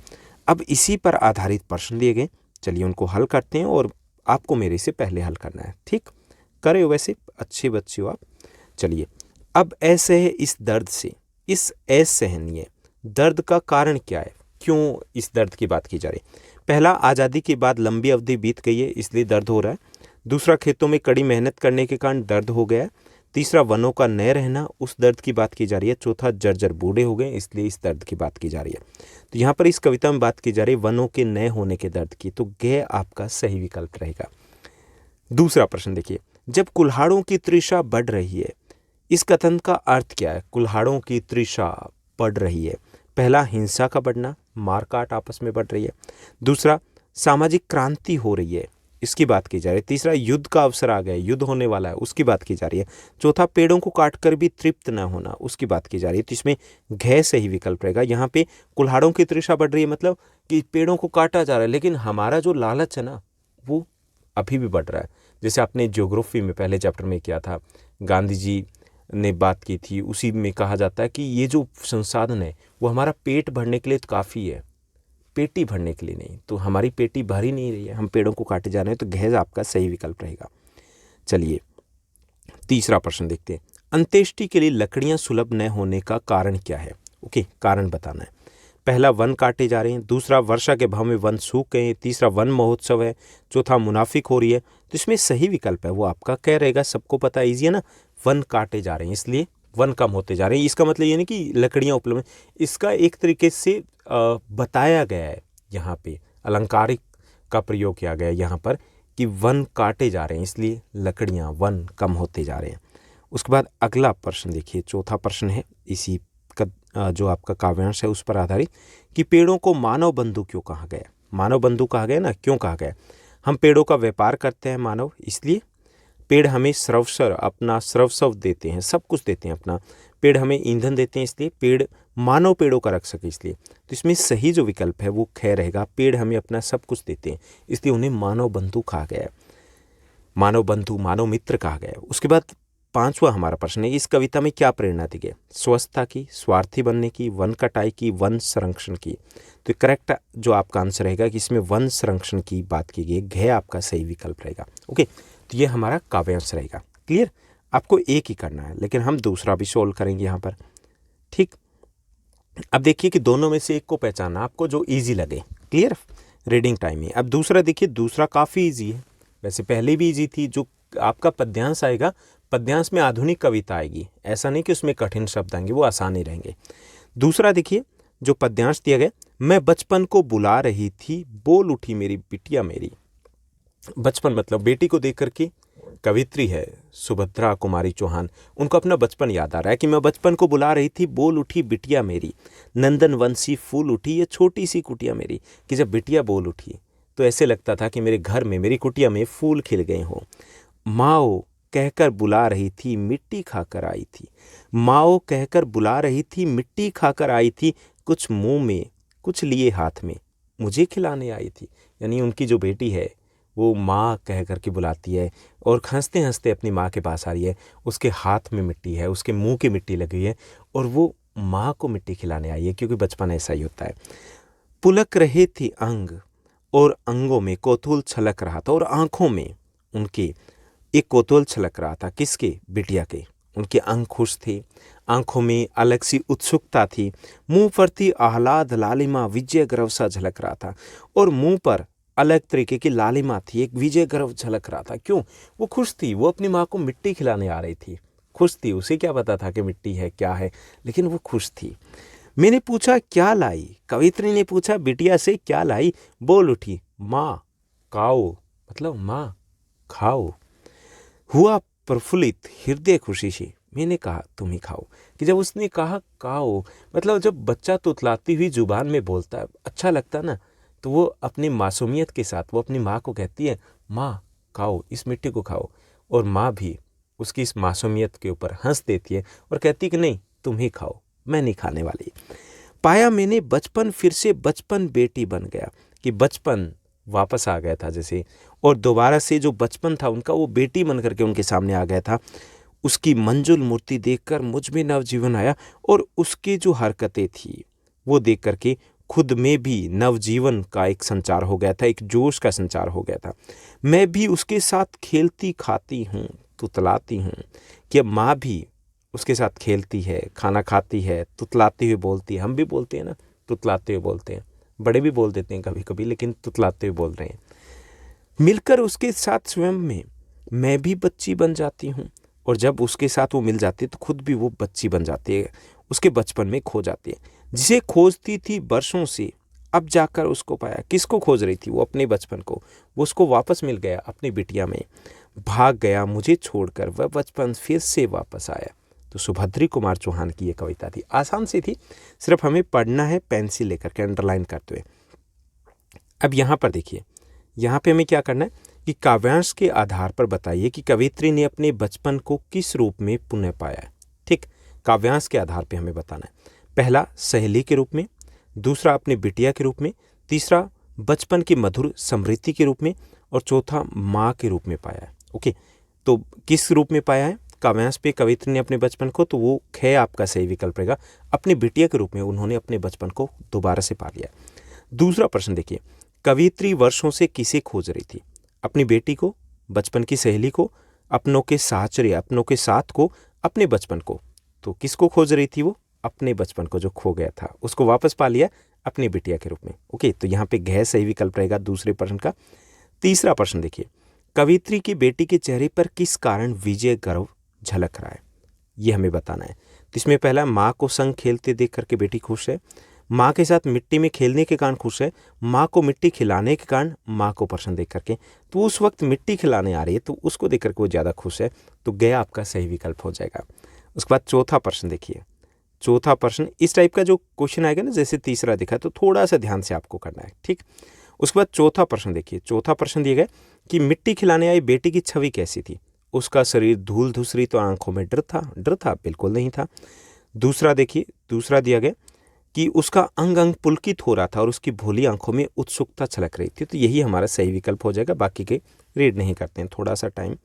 अब इसी पर आधारित प्रश्न दिए गए, चलिए उनको हल करते हैं, और आपको मेरे से पहले हल करना है, ठीक? करे हो वैसे, अच्छे बच्चे हो आप। चलिए, अब ऐसे है इस दर्द से, इस असहनीय दर्द का कारण क्या है? क्यों इस दर्द की बात की जा रही है? पहला, आज़ादी के बाद लंबी अवधि बीत गई है इसलिए दर्द हो रहा है। दूसरा, खेतों में कड़ी मेहनत करने के कारण दर्द हो गया है। तीसरा, वनों का न रहना, उस दर्द की बात की जा रही है। चौथा, जर्जर बूढ़े हो गए इसलिए इस दर्द की बात की जा रही है। तो यहाँ पर इस कविता में बात की जा रही है वनों के न होने के दर्द की, तो ग आपका सही विकल्प रहेगा। दूसरा प्रश्न देखिए, जब कुल्हाड़ों की तृषा बढ़ रही है, इस कथन का अर्थ क्या है? कुल्हाड़ों की तृषा बढ़ रही है। पहला, हिंसा का बढ़ना, मारकाट आपस में बढ़ रही है। दूसरा, सामाजिक क्रांति हो रही है, इसकी बात की जा रही है। तीसरा, युद्ध का अवसर आ गया, युद्ध होने वाला है, उसकी बात की जा रही है। चौथा, पेड़ों को काटकर भी तृप्त न होना, उसकी बात की जा रही है। तो इसमें घ सही विकल्प रहेगा। यहाँ पे कुल्हाड़ों की तृषा बढ़ रही है मतलब कि पेड़ों को काटा जा रहा है, लेकिन हमारा जो लालच है ना वो अभी भी बढ़ रहा है। जैसे आपने ज्योग्राफी में पहले चैप्टर में किया था, गांधी जी ने बात की थी, उसी में कहा जाता है कि ये जो संसाधन है वो हमारा पेट भरने के लिए तो काफ़ी है, पेटी भरने के लिए नहीं। तो हमारी पेटी भर ही नहीं रही है, हम पेड़ों को काटे जा रहे हैं, तो घ आपका सही विकल्प रहेगा। चलिए तीसरा प्रश्न देखते हैं। अंत्येष्टि के लिए लकड़ियां सुलभ न होने का कारण क्या है? ओके, कारण बताना है। पहला, वन काटे जा रहे हैं। दूसरा, वर्षा के अभाव में वन सूख गए हैं। तीसरा, वन महोत्सव है। चौथा, मुनाफिक हो रही है। तो इसमें सही विकल्प है वो आपका क्या रहेगा? सबको पता है, ईजी है ना। वन काटे जा रहे हैं इसलिए वन कम होते जा रहे हैं। इसका मतलब ये नहीं कि लकड़ियां उपलब्ध हैं। इसका एक तरीके से बताया गया है, यहाँ पे अलंकारिक का प्रयोग किया गया है यहाँ पर कि वन काटे जा रहे हैं इसलिए लकड़ियां, वन कम होते जा रहे हैं। उसके बाद अगला प्रश्न देखिए, चौथा प्रश्न है इसी का जो आपका काव्यांश है उस पर आधारित कि पेड़ों को मानव बंधु क्यों कहा गया? मानव बंधु कहा गया ना, क्यों कहा गया? हम पेड़ों का व्यापार करते हैं मानव, इसलिए। पेड़ हमें सर्वस्व अपना सर्वस्व देते हैं, सब कुछ देते हैं अपना। पेड़ हमें ईंधन देते हैं इसलिए। पेड़ मानव पेड़ों का रख सके इसलिए। तो इसमें सही जो विकल्प है वो ख रहेगा। पेड़ हमें अपना सब कुछ देते हैं इसलिए उन्हें मानव बंधु कहा गया है। मानव बंधु, मानव मित्र कहा गया है। उसके बाद पांचवा हमारा प्रश्न है, इस कविता में क्या प्रेरणा दी गई? स्वस्थता की, स्वार्थी बनने की, वन कटाई की, वन संरक्षण की। तो करेक्ट जो आपका आंसर रहेगा कि इसमें वन संरक्षण की बात की गई, घ आपका सही विकल्प रहेगा। ओके, तो ये हमारा काव्यांश रहेगा। क्लियर? आपको एक ही करना है, लेकिन हम दूसरा भी सोल्व करेंगे यहाँ पर। ठीक, अब देखिए कि दोनों में से एक को पहचानना आपको जो ईजी लगे। क्लियर? रीडिंग टाइम में। अब दूसरा देखिए, दूसरा काफ़ी ईजी है, वैसे पहले भी ईजी थी। जो आपका पद्यांश आएगा, पद्यांश में आधुनिक कविता आएगी, ऐसा नहीं कि उसमें कठिन शब्द आएंगे, वो आसान ही रहेंगे। दूसरा देखिए, जो पद्यांश दिया गया, मैं बचपन को बुला रही थी, बोल उठी मेरी बिटिया मेरी। बचपन मतलब बेटी को देख करके कवित्री है सुभद्रा कुमारी चौहान, उनको अपना बचपन याद आ रहा है कि मैं बचपन को बुला रही थी, बोल उठी बिटिया मेरी, नंदन वंशी फूल उठी ये छोटी सी कुटिया मेरी। कि जब बिटिया बोल उठी तो ऐसे लगता था कि मेरे घर में, मेरी कुटिया में फूल खिल गए हों। माओ कहकर बुला रही थी, मिट्टी खाकर आई थी। माओ कहकर बुला रही थी, मिट्टी खाकर आई थी, कुछ मुंह में कुछ लिए हाथ में, मुझे खिलाने आई थी। यानी उनकी जो बेटी है वो माँ कह कर के बुलाती है और हंसते हंसते अपनी माँ के पास आ रही है। उसके हाथ में मिट्टी है, उसके मुंह की मिट्टी लगी हुई है और वो माँ को मिट्टी खिलाने आई है, क्योंकि बचपन ऐसा ही होता है। पुलक रहे थे अंग और अंगों में कौतूहल छलक रहा था, और आंखों में उनके एक कौतूहल छलक रहा था। किसके? बिटिया के। उनके अंग खुश थे, आंखों में अलग सी उत्सुकता थी, मुंह पर थी आह्लाद लालिमा, विजय गर्व सा झलक रहा था। और मुंह पर अलग तरीके की लालिमा थी, एक विजय गर्व झलक रहा था। क्यों? वो खुश थी, वो अपनी माँ को मिट्टी खिलाने आ रही थी, खुश थी। उसे क्या पता था कि मिट्टी है क्या है, लेकिन वो खुश थी। मैंने पूछा क्या लाई, कवित्री ने पूछा बिटिया से क्या लाई, बोल उठी माँ खाओ, मतलब माँ खाओ। हुआ प्रफुल्लित हृदय खुशी से, मैंने कहा तुम ही खाओ। कि जब उसने कहा खाओ, मतलब जब बच्चा तुतलाती हुई जुबान में बोलता है, अच्छा लगता ना, तो वो अपनी मासूमियत के साथ वो अपनी माँ को कहती है माँ खाओ, इस मिट्टी को खाओ। और माँ भी उसकी इस मासूमियत के ऊपर हंस देती है और कहती है कि नहीं तुम ही खाओ, मैं नहीं खाने वाली। पाया मैंने बचपन फिर से, बचपन बेटी बन गया। कि बचपन वापस आ गया था जैसे, और दोबारा से जो बचपन था उनका वो बेटी बन करके उनके सामने आ गया था। उसकी मंजुल मूर्ति देखकर मुझ में नवजीवन आया, और उसकी जो हरकतें थी वो देख करके खुद में भी नवजीवन का एक संचार हो गया था, एक जोश का संचार हो गया था। मैं भी उसके साथ खेलती खाती हूँ, तुतलाती हूँ। कि अब माँ भी उसके साथ खेलती है, खाना खाती है, तुतलाती हुई बोलती है। हम भी बोलते हैं ना, तुतलाते हुए बोलते हैं, बड़े भी बोल देते हैं कभी कभी, लेकिन तुतलाते हुए बोल रहे हैं। मिलकर उसके साथ स्वयं में मैं भी बच्ची बन जाती हूँ, और जब उसके साथ वो मिल जाती है तो खुद भी वो बच्ची बन जाती है, उसके बचपन में खो जाती है। जिसे खोजती थी बरसों से, अब जाकर उसको पाया। किसको खोज रही थी? वो अपने बचपन को। वो उसको वापस मिल गया अपनी बिटिया में। भाग गया मुझे छोड़कर, वह बचपन फिर से वापस आया। तो सुभद्री कुमार चौहान की ये कविता थी, आसान सी थी, सिर्फ हमें पढ़ना है पेंसिल लेकर के, अंडरलाइन करते हुए। अब यहाँ पर देखिए, यहाँ पे हमें क्या करना है कि काव्यांश के आधार पर बताइए कि कवित्री ने अपने बचपन को किस रूप में पुनः पाया है। ठीक, काव्यांश के आधार पे हमें बताना है। पहला सहेली के रूप में, दूसरा अपनी बिटिया के रूप में, तीसरा बचपन की मधुर स्मृति के रूप में, और चौथा माँ के रूप में पाया है। ओके, तो किस रूप में पाया है काव्यांश पे कवित्री ने अपने बचपन को? तो वो ख आपका सही विकल्प रहेगा। अपनी बिटिया के रूप में उन्होंने अपने बचपन को दोबारा से पा लिया। दूसरा प्रश्न देखिए, कवित्री वर्षों से किसे खोज रही थी? अपनी बेटी को, बचपन की सहेली को, अपनों के साचरे, अपनों के साथ को, अपने बचपन को। तो किसको खोज रही थी वो? अपने बचपन को जो खो गया था, उसको वापस पा लिया अपनी बिटिया के रूप में। ओके, तो यहाँ पे घ सही विकल्प रहेगा दूसरे प्रश्न का। तीसरा प्रश्न देखिए, कवित्री की बेटी के चेहरे पर किस कारण विजय गर्व झलक रहा है, ये हमें बताना है। तो इसमें पहला, माँ को संग खेलते देख करके बेटी खुश है, माँ के साथ मिट्टी में खेलने के कारण खुश है, माँ को मिट्टी खिलाने के कारण माँ को प्रश्न देख करके। तो उस वक्त मिट्टी खिलाने आ रही है तो उसको देख करके वो ज़्यादा खुश है, तो गया आपका सही विकल्प हो जाएगा। उसके बाद चौथा प्रश्न देखिए, चौथा प्रश्न इस टाइप का जो क्वेश्चन आएगा ना, जैसे तीसरा दिखा, तो थोड़ा सा ध्यान से आपको करना है, ठीक। उसके बाद चौथा प्रश्न देखिए, चौथा प्रश्न दिया गया कि मिट्टी खिलाने आई बेटी की छवि कैसी थी? उसका शरीर धूल धूसरी, तो आंखों में डर था? डर था? बिल्कुल नहीं था। दूसरा देखिए, दूसरा दिया गया कि उसका अंग अंग पुलकित हो रहा था और उसकी भोली आंखों में उत्सुकता छलक रही थी। तो यही हमारा सही विकल्प हो जाएगा। बाकी के रीड नहीं करते हैं, थोड़ा सा टाइम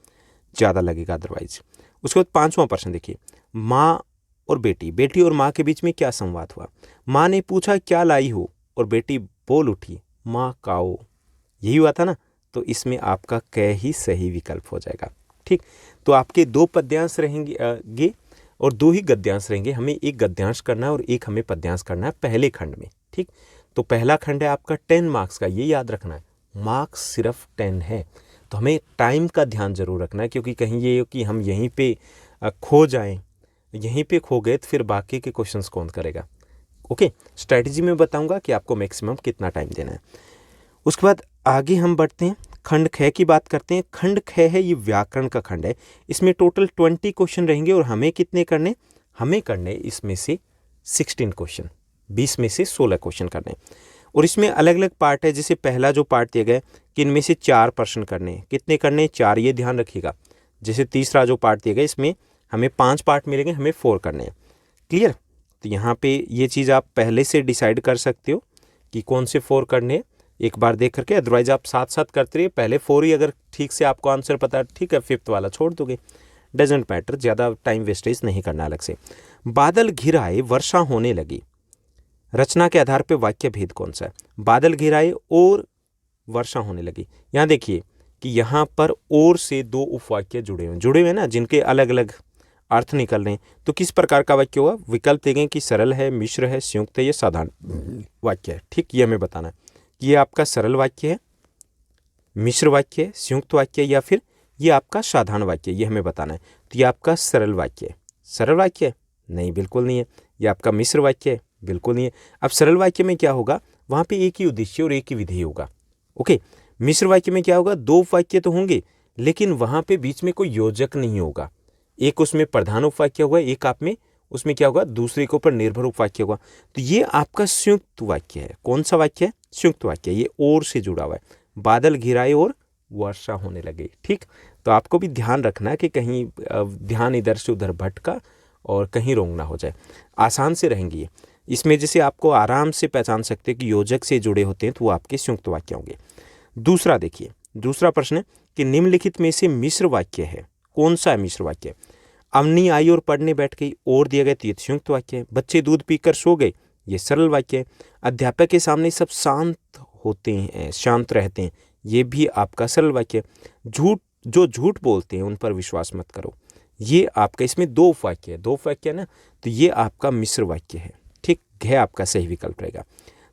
ज़्यादा लगेगा अदरवाइज। उसके बाद पांचवा प्रश्न देखिए, माँ और बेटी, बेटी और माँ के बीच में क्या संवाद हुआ? माँ ने पूछा क्या लाई हो, और बेटी बोल उठी माँ काओ। यही हुआ था ना, तो इसमें आपका क ही सही विकल्प हो जाएगा, ठीक। तो आपके 2 पद्यांश रहेंगे और 2 ही गद्यांश रहेंगे। हमें एक गद्यांश करना है और एक हमें पद्यांश करना है पहले खंड में, ठीक। तो पहला खंड है आपका 10 मार्क्स का, ये याद रखना है, मार्क्स सिर्फ 10 है। तो हमें टाइम का ध्यान जरूर रखना है, क्योंकि कहीं ये कि हम यहीं पे खो जाएं, यहीं पे खो गए तो फिर बाकी के क्वेश्चंस कौन करेगा। ओके, स्ट्रैटेजी में बताऊंगा कि आपको मैक्सिमम कितना टाइम देना है। उसके बाद आगे हम बढ़ते हैं, खंड ख की बात करते हैं। खंड ख है, ये व्याकरण का खंड है। इसमें टोटल 20 क्वेश्चन रहेंगे और हमें कितने करने? हमें करने इसमें से 16 क्वेश्चन, 20 में से 16 क्वेश्चन करने। और इसमें अलग अलग पार्ट है। जैसे पहला जो पार्ट दिया गया कि इनमें से 4 प्रश्न करने, कितने करने? 4, ये ध्यान रखिएगा। जैसे तीसरा जो पार्ट दिया गया, इसमें हमें 5 पार्ट मिलेंगे, हमें 4 करने हैं। क्लियर? तो यहाँ पे ये चीज़ आप पहले से डिसाइड कर सकते हो कि कौन से 4 करने हैं, एक बार देख करके। अदरवाइज आप साथ साथ करते रहिए, पहले 4 ही अगर ठीक से आपको आंसर पता है, ठीक है, 5th वाला छोड़ दोगे, डजेंट मैटर, ज़्यादा टाइम वेस्टेज नहीं करना अलग से। बादल घिर आए, वर्षा होने लगी, रचना के आधार पे वाक्य भेद कौन सा है? बादल घिर आए और वर्षा होने लगी। यहाँ देखिए कि यहाँ पर और से 2 उपवाक्य जुड़े हुए हैं ना, जिनके अलग अलग अर्थ निकल रहे हैं। तो किस प्रकार का वाक्य होगा? विकल्प देंगे कि सरल है, मिश्र है, संयुक्त है या साधारण वाक्य है, ठीक। ये हमें बताना है कि ये आपका सरल वाक्य है, मिश्र वाक्य है, संयुक्त वाक्य है, या फिर ये आपका साधारण वाक्य है, ये हमें बताना है। तो ये आपका सरल वाक्य है। सरल वाक्य है? नहीं, बिल्कुल नहीं है। ये आपका मिश्र वाक्य है? बिल्कुल नहीं है। अब सरल वाक्य में क्या होगा? वहाँ पे एक ही उद्देश्य और एक ही विधेय होगा। ओके, मिश्र वाक्य में क्या होगा? 2 वाक्य तो होंगे, लेकिन वहाँ पे बीच में कोई योजक नहीं होगा। एक उसमें प्रधान उपवाक्य होगा, एक आप में उसमें क्या होगा? दूसरे के ऊपर निर्भर उपवाक्य होगा। तो ये आपका संयुक्त वाक्य है। कौन सा वाक्य है? संयुक्त वाक्य। ये और से जुड़ा हुआ है, बादल घिराए और वर्षा होने लगे, ठीक। तो आपको भी ध्यान रखना है कि कहीं ध्यान इधर से उधर भटका और कहीं रोंग ना हो जाए। आसान से रहेंगी ये। इसमें जैसे आपको आराम से पहचान सकते हैं कि योजक से जुड़े होते हैं, तो वो आपके संयुक्त वाक्य होंगे। दूसरा देखिए, दूसरा प्रश्न है कि निम्नलिखित में से मिश्र वाक्य है, कौन सा है मिश्र वाक्य? अम्नी आई और पढ़ने बैठ गई, और दिया गया, तो ये संयुक्त वाक्य है। बच्चे दूध पीकर सो गए, ये सरल वाक्य है। अध्यापक के सामने सब शांत होते हैं, शांत रहते हैं, ये भी आपका सरल वाक्य है। झूठ बोलते हैं उन पर विश्वास मत करो, ये आपका, इसमें 2 वाक्य है, 2 वाक्य है ना, तो ये आपका मिश्र वाक्य है, ठीक। घ आपका सही विकल्प रहेगा।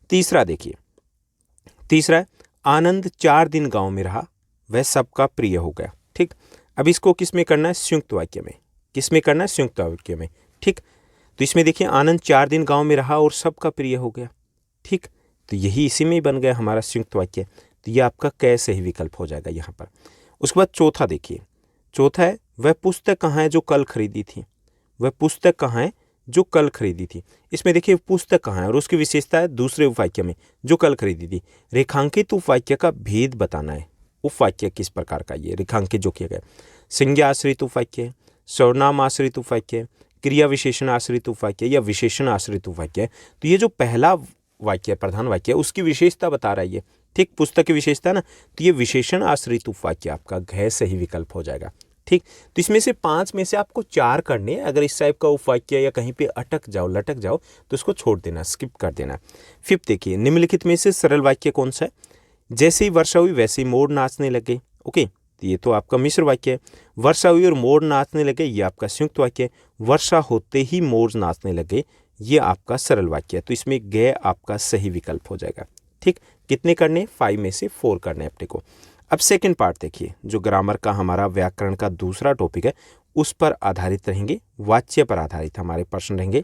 तीसरा देखिए, तीसरा है आनंद 4 दिन गांव में रहा, वह सबका प्रिय हो गया, ठीक। अब इसको किस में करना है? संयुक्त वाक्य में। किस में करना है? संयुक्त वाक्य में, ठीक। तो इसमें देखिए, आनंद 4 दिन गांव में रहा और सबका प्रिय हो गया, ठीक। तो यही इसी में ही बन गया हमारा संयुक्त वाक्य। तो ये आपका क सही विकल्प हो जाएगा यहाँ पर। उसके बाद चौथा देखिए, चौथा है वह पुस्तक कहाँ है जो कल खरीदी थी। वह पुस्तक कहाँ है जो कल खरीदी थी। इसमें देखिए पुस्तक कहाँ है और उसकी विशेषता है दूसरे उपवाक्य में जो कल खरीदी थी। रेखांकित उपवाक्य का भेद बताना है। उपवाक्य किस प्रकार का? ये रेखांकित जो किया गया, संज्ञा आश्रित उपवाक्य, सर्वनाम आश्रित उपवाक्य, क्रिया विशेषण आश्रित उपवाक्य या विशेषण आश्रित उपवाक्य। तो ये जो पहला वाक्य प्रधान वाक्य उसकी विशेषता बता रहा है ये, ठीक। पुस्तक की विशेषता ना, तो ये विशेषण आश्रित उपवाक्य आपका घ सही विकल्प हो जाएगा, ठीक। तो इसमें से 5 में से आपको 4 करने। अगर इस टाइप का उपवाक्य या कहीं पे अटक जाओ, लटक जाओ, तो उसको छोड़ देना, स्किप कर देना। 5th देखिए, निम्नलिखित में से सरल वाक्य कौन सा है? जैसे ही वर्षा हुई वैसे ही मोर नाचने लगे। ओके, तो ये तो आपका मिश्र वाक्य है। वर्षा हुई और मोर नाचने लगे, ये आपका संयुक्त वाक्य है। वर्षा होते ही मोर नाचने लगे, ये आपका सरल वाक्य है। तो इसमें गए आपका सही विकल्प हो जाएगा। ठीक, कितने करने, 5 में से 4 करने अपने को। अब सेकंड पार्ट देखिए, जो ग्रामर का हमारा व्याकरण का दूसरा टॉपिक है, उस पर आधारित रहेंगे, वाच्य पर आधारित हमारे प्रश्न रहेंगे।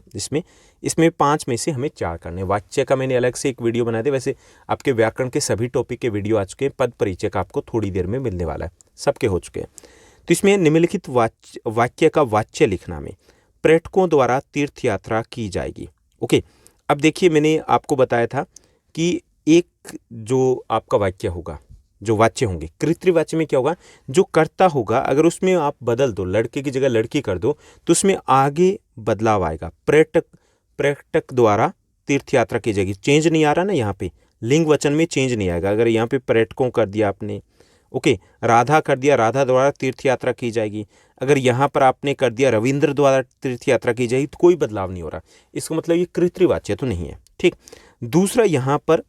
इसमें 5 में से हमें 4 करने। वाच्य का मैंने अलग से एक वीडियो बना दिया, वैसे आपके व्याकरण के सभी टॉपिक के वीडियो आ चुके हैं। पद परिचय का आपको थोड़ी देर में मिलने वाला है, सबके हो चुके हैं। तो इसमें निम्नलिखित वाक्य का वाच्य लिखना में पर्यटकों द्वारा तीर्थ यात्रा की जाएगी। ओके, अब देखिए मैंने आपको बताया था कि एक जो आपका वाक्य होगा, जो वाच्य होंगे, कृत्रिवाच्य में क्या होगा, जो कर्ता होगा अगर उसमें आप बदल दो, लड़के की जगह लड़की कर दो, तो उसमें आगे बदलाव आएगा। पर्यटक द्वारा तीर्थ यात्रा की जाएगी, चेंज नहीं आ रहा ना, यहाँ पे लिंग वचन में चेंज नहीं आएगा। अगर यहाँ पे पर्यटकों कर दिया आपने, ओके, राधा कर दिया, राधा द्वारा तीर्थ यात्रा की जाएगी। अगर यहाँ पर आपने कर दिया रविंद्र द्वारा तीर्थ यात्रा की जाएगी, तो कोई बदलाव नहीं हो रहा। इसका मतलब ये कृत्रिवाच्य तो नहीं है। ठीक, दूसरा यहाँ पर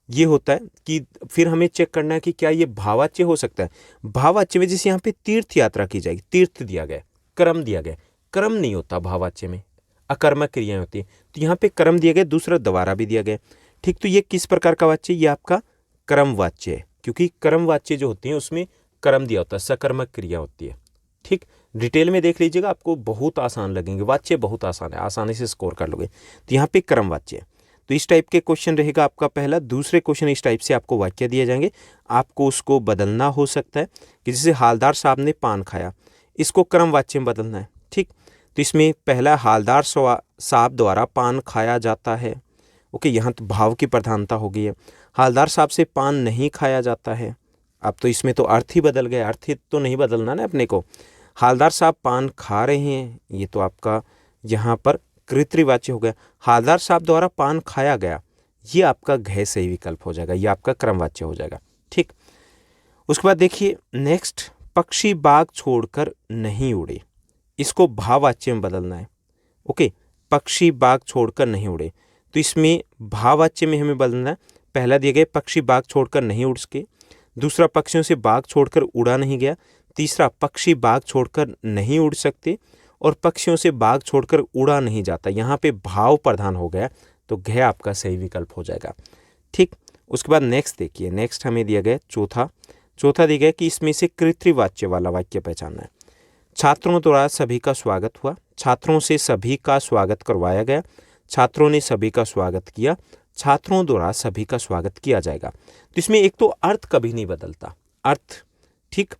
ये होता है कि फिर हमें चेक करना है कि क्या ये भाववाच्य हो सकता है। भाववाच्य में जैसे यहाँ पे तीर्थ यात्रा की जाएगी, तीर्थ दिया गया, क्रम दिया गया, क्रम नहीं होता भाववाच्य में, अकर्मक क्रियाएं होती हैं। तो यहाँ पे क्रम दिया गया, दूसरा द्वारा भी दिया गया। ठीक, तो ये किस प्रकार का वाच्य, ये आपका क्रमवाच्य है, क्योंकि क्रमवाच्य जो होते हैं उसमें क्रम दिया होता है, सकर्मक क्रिया होती है। ठीक, डिटेल में देख लीजिएगा, आपको बहुत आसान लगेंगे, वाच्य बहुत आसान है, आसानी से स्कोर कर लोगे। तो यहाँ पे क्रमवाच्य है। तो इस टाइप के क्वेश्चन रहेगा आपका पहला। दूसरे क्वेश्चन इस टाइप से आपको वाक्य दिए जाएंगे, आपको उसको बदलना हो सकता है कि जैसे हालदार साहब ने पान खाया, इसको क्रम वाच्य में बदलना है। ठीक, तो इसमें पहला हालदार साहब द्वारा पान खाया जाता है। ओके, यहाँ तो भाव की प्रधानता हो गई है। हालदार साहब से पान नहीं खाया जाता है, अब तो इसमें तो अर्थ ही बदल गया, अर्थ ही तो नहीं बदलना ना अपने को। हालदार साहब पान खा रहे हैं, ये तो आपका यहाँ पर कृत्रिवाच्य हो गया। हालदार साहब द्वारा पान खाया गया, ये आपका घय सही विकल्प हो जाएगा, ये आपका क्रमवाच्य हो जाएगा। ठीक, उसके बाद देखिए नेक्स्ट, पक्षी बाग छोड़कर नहीं उड़े, इसको भाववाच्य में बदलना है। ओके, पक्षी बाग छोड़कर नहीं उड़े, तो इसमें भाववाच्य में हमें बदलना है। पहला दिया गया पक्षी बाग छोड़कर नहीं उड़ सके, दूसरा पक्षियों से बाग छोड़कर उड़ा नहीं गया, तीसरा पक्षी बाग छोड़कर नहीं उड़ सकते, और पक्षियों से बाग छोड़कर उड़ा नहीं जाता। यहाँ पे भाव प्रधान हो गया, तो घय आपका सही विकल्प हो जाएगा। ठीक, उसके बाद नेक्स्ट देखिए, नेक्स्ट हमें दिया गया चौथा दिया गया कि इसमें से कृत्रिवाच्य वाला वाक्य पहचानना है। छात्रों द्वारा सभी का स्वागत हुआ, छात्रों से सभी का स्वागत करवाया गया, छात्रों ने सभी का स्वागत किया, छात्रों द्वारा सभी का स्वागत किया जाएगा। तो इसमें एक तो अर्थ कभी नहीं बदलता, अर्थ ठीक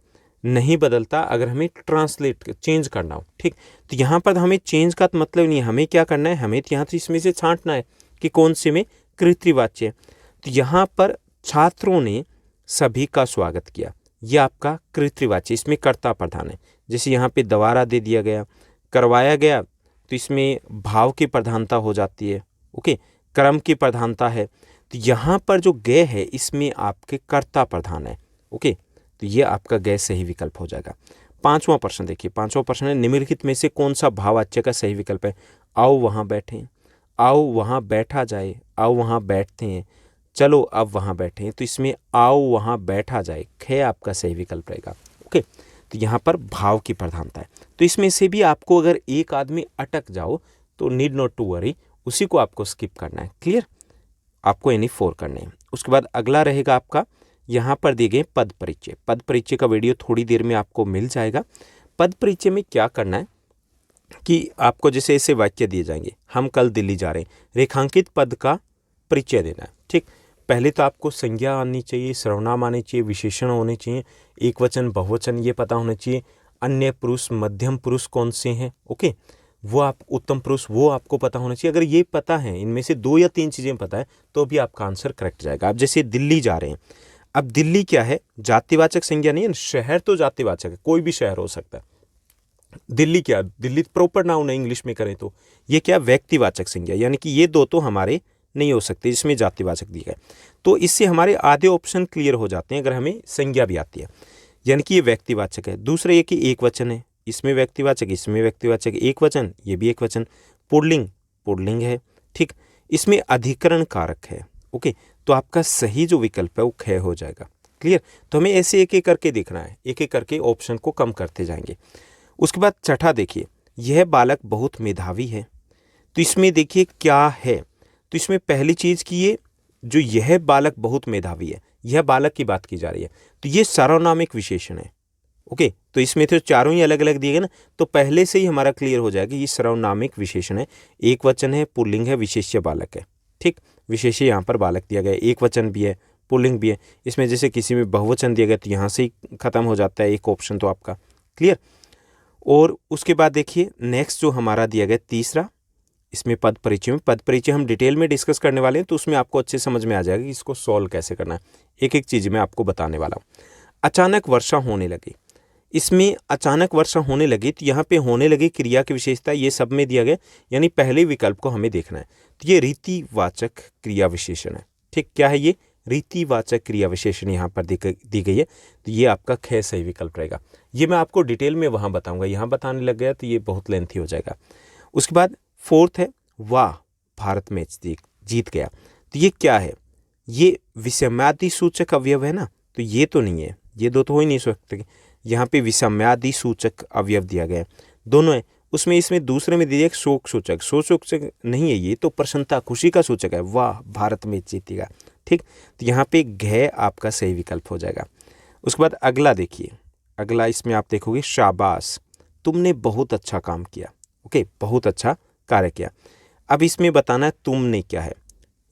नहीं बदलता अगर हमें ट्रांसलेट चेंज करना हो। ठीक, तो यहाँ पर हमें चेंज का मतलब नहीं है, हमें क्या करना है, हमें यहाँ तो इसमें से छांटना है कि कौन से में कृत्रिवाच्य है। तो यहाँ पर छात्रों ने सभी का स्वागत किया, यह आपका कृत्रिवाच्य, इसमें कर्ता प्रधान है। जैसे यहाँ पे द्वारा दे दिया गया, करवाया गया, तो इसमें भाव की प्रधानता हो जाती है। ओके, क्रम की प्रधानता है। तो यहाँ पर जो गय है इसमें आपके कर्ता प्रधान है। ओके, तो ये आपका गय सही विकल्प हो जाएगा। पांचवा प्रश्न देखिए, पांचवा प्रश्न है निम्नलिखित में से कौन सा भाववाच्य का सही विकल्प है। आओ वहाँ बैठें, आओ वहाँ बैठा जाए, आओ वहाँ बैठते हैं, चलो अब वहाँ बैठें। तो इसमें आओ वहाँ बैठा जाए, ख आपका सही विकल्प रहेगा। ओके, तो यहाँ पर भाव की प्रधानता है। तो इसमें से भी आपको अगर एक आदमी अटक जाओ तो नीड नॉट टू वरी, उसी को आपको स्किप करना है। क्लियर, आपको यानी 4 करने हैं। उसके बाद अगला रहेगा आपका, यहाँ पर दिए गए पद परिचय। पद परिचय का वीडियो थोड़ी देर में आपको मिल जाएगा। पद परिचय में क्या करना है कि आपको जैसे ऐसे वाक्य दिए जाएंगे, हम कल दिल्ली जा रहे हैं, रेखांकित पद का परिचय देना है। ठीक, पहले तो आपको संज्ञा आनी चाहिए, सर्वनाम आने चाहिए, विशेषण होने चाहिए, एक वचन बहुवचन ये पता होना चाहिए, अन्य पुरुष मध्यम पुरुष कौन से हैं, ओके, वो आप उत्तम पुरुष वो आपको पता होना चाहिए। अगर ये पता है, इनमें से 2 या 3 चीज़ें पता है, तो भी आपका आंसर करेक्ट जाएगा। अब जैसे दिल्ली जा रहे हैं, अब दिल्ली क्या है, जातिवाचक संज्ञा नहीं है, शहर तो जातिवाचक है, कोई भी शहर हो सकता है। दिल्ली क्या, दिल्ली प्रॉपर नाउन है इंग्लिश में करें तो, ये क्या व्यक्तिवाचक संज्ञा, यानी कि ये 2 तो हमारे नहीं हो सकते, जिसमें जातिवाचक दिया है। तो इससे हमारे आधे ऑप्शन क्लियर हो जाते हैं अगर हमें संज्ञा भी आती है, यानी कि ये व्यक्तिवाचक है। दूसरा ये कि एक वचन है, इसमें व्यक्तिवाचक, इसमें व्यक्तिवाचक, एक वचन, ये भी एक वचन, पुल्लिंग पुल्लिंग है। ठीक, इसमें अधिकरण कारक है। ओके, तो आपका सही जो विकल्प है वो ख हो जाएगा। क्लियर। तो हमें ऐसे एक एक करके देखना है, एक एक करके ऑप्शन को कम करते जाएंगे। उसके बाद छठा देखिए, यह बालक बहुत मेधावी है। तो इसमें देखिए क्या है, तो इसमें पहली चीज़ कि ये जो यह बालक बहुत मेधावी है, यह बालक की बात की जा रही है, तो ये सर्वनामिक विशेषण है। ओके, तो इसमें तो चारों ही अलग अलग दिए गए ना, तो पहले से ही हमारा क्लियर हो जाएगा ये सर्वनामिक विशेषण है, एक वचन है, पुल्लिंग है, विशेष्य बालक है। ठीक, विशेष्य यहाँ पर बालक दिया गया है, एक वचन भी है, पुल्लिंग भी है। इसमें जैसे किसी में बहुवचन दिया गया तो यहाँ से ही खत्म हो जाता है एक ऑप्शन तो आपका, क्लियर। और उसके बाद देखिए नेक्स्ट जो हमारा दिया गया तीसरा, इसमें पद परिचय में, पद परिचय हम डिटेल में डिस्कस करने वाले हैं, तो उसमें आपको अच्छे समझ में आ जाएगा कि इसको सॉल्व कैसे करना है। एक एक चीज़ मैं आपको बताने वाला हूँ। अचानक वर्षा होने लगी, इसमें अचानक वर्षा होने लगी, तो यहाँ पे होने लगी क्रिया की विशेषता ये सब में दिया गया, यानी पहले विकल्प को हमें देखना है। तो ये रीतिवाचक क्रिया विशेषण है। ठीक, क्या है ये? रीतिवाचक क्रिया विशेषण यहाँ पर दी गई है, तो ये आपका ख सही विकल्प रहेगा। ये मैं आपको डिटेल में वहाँ बताऊँगा, यहाँ बताने लग गया तो ये बहुत लेंथी हो जाएगा। उसके बाद फोर्थ है, वाह भारत मैच जीत गया। तो ये क्या है? ये विषम्यादि सूचक अवयव है ना, तो ये तो नहीं है, ये दो तो हो ही नहीं सकते। यहाँ पे विषम्यादि सूचक अवयव दिया गया है, दोनों है। उसमें इसमें दूसरे में दिया शोक सूचक, शोक सूचक नहीं है, ये तो प्रसन्नता खुशी का सूचक है, वाह भारत मैच जीतेगा। ठीक, तो यहाँ पे घ आपका सही विकल्प हो जाएगा। उसके बाद अगला देखिए, अगला इसमें आप देखोगे शाबाश तुमने बहुत अच्छा काम किया। ओके, बहुत अच्छा कार्य किया। अब इसमें बताना है तुमने क्या है,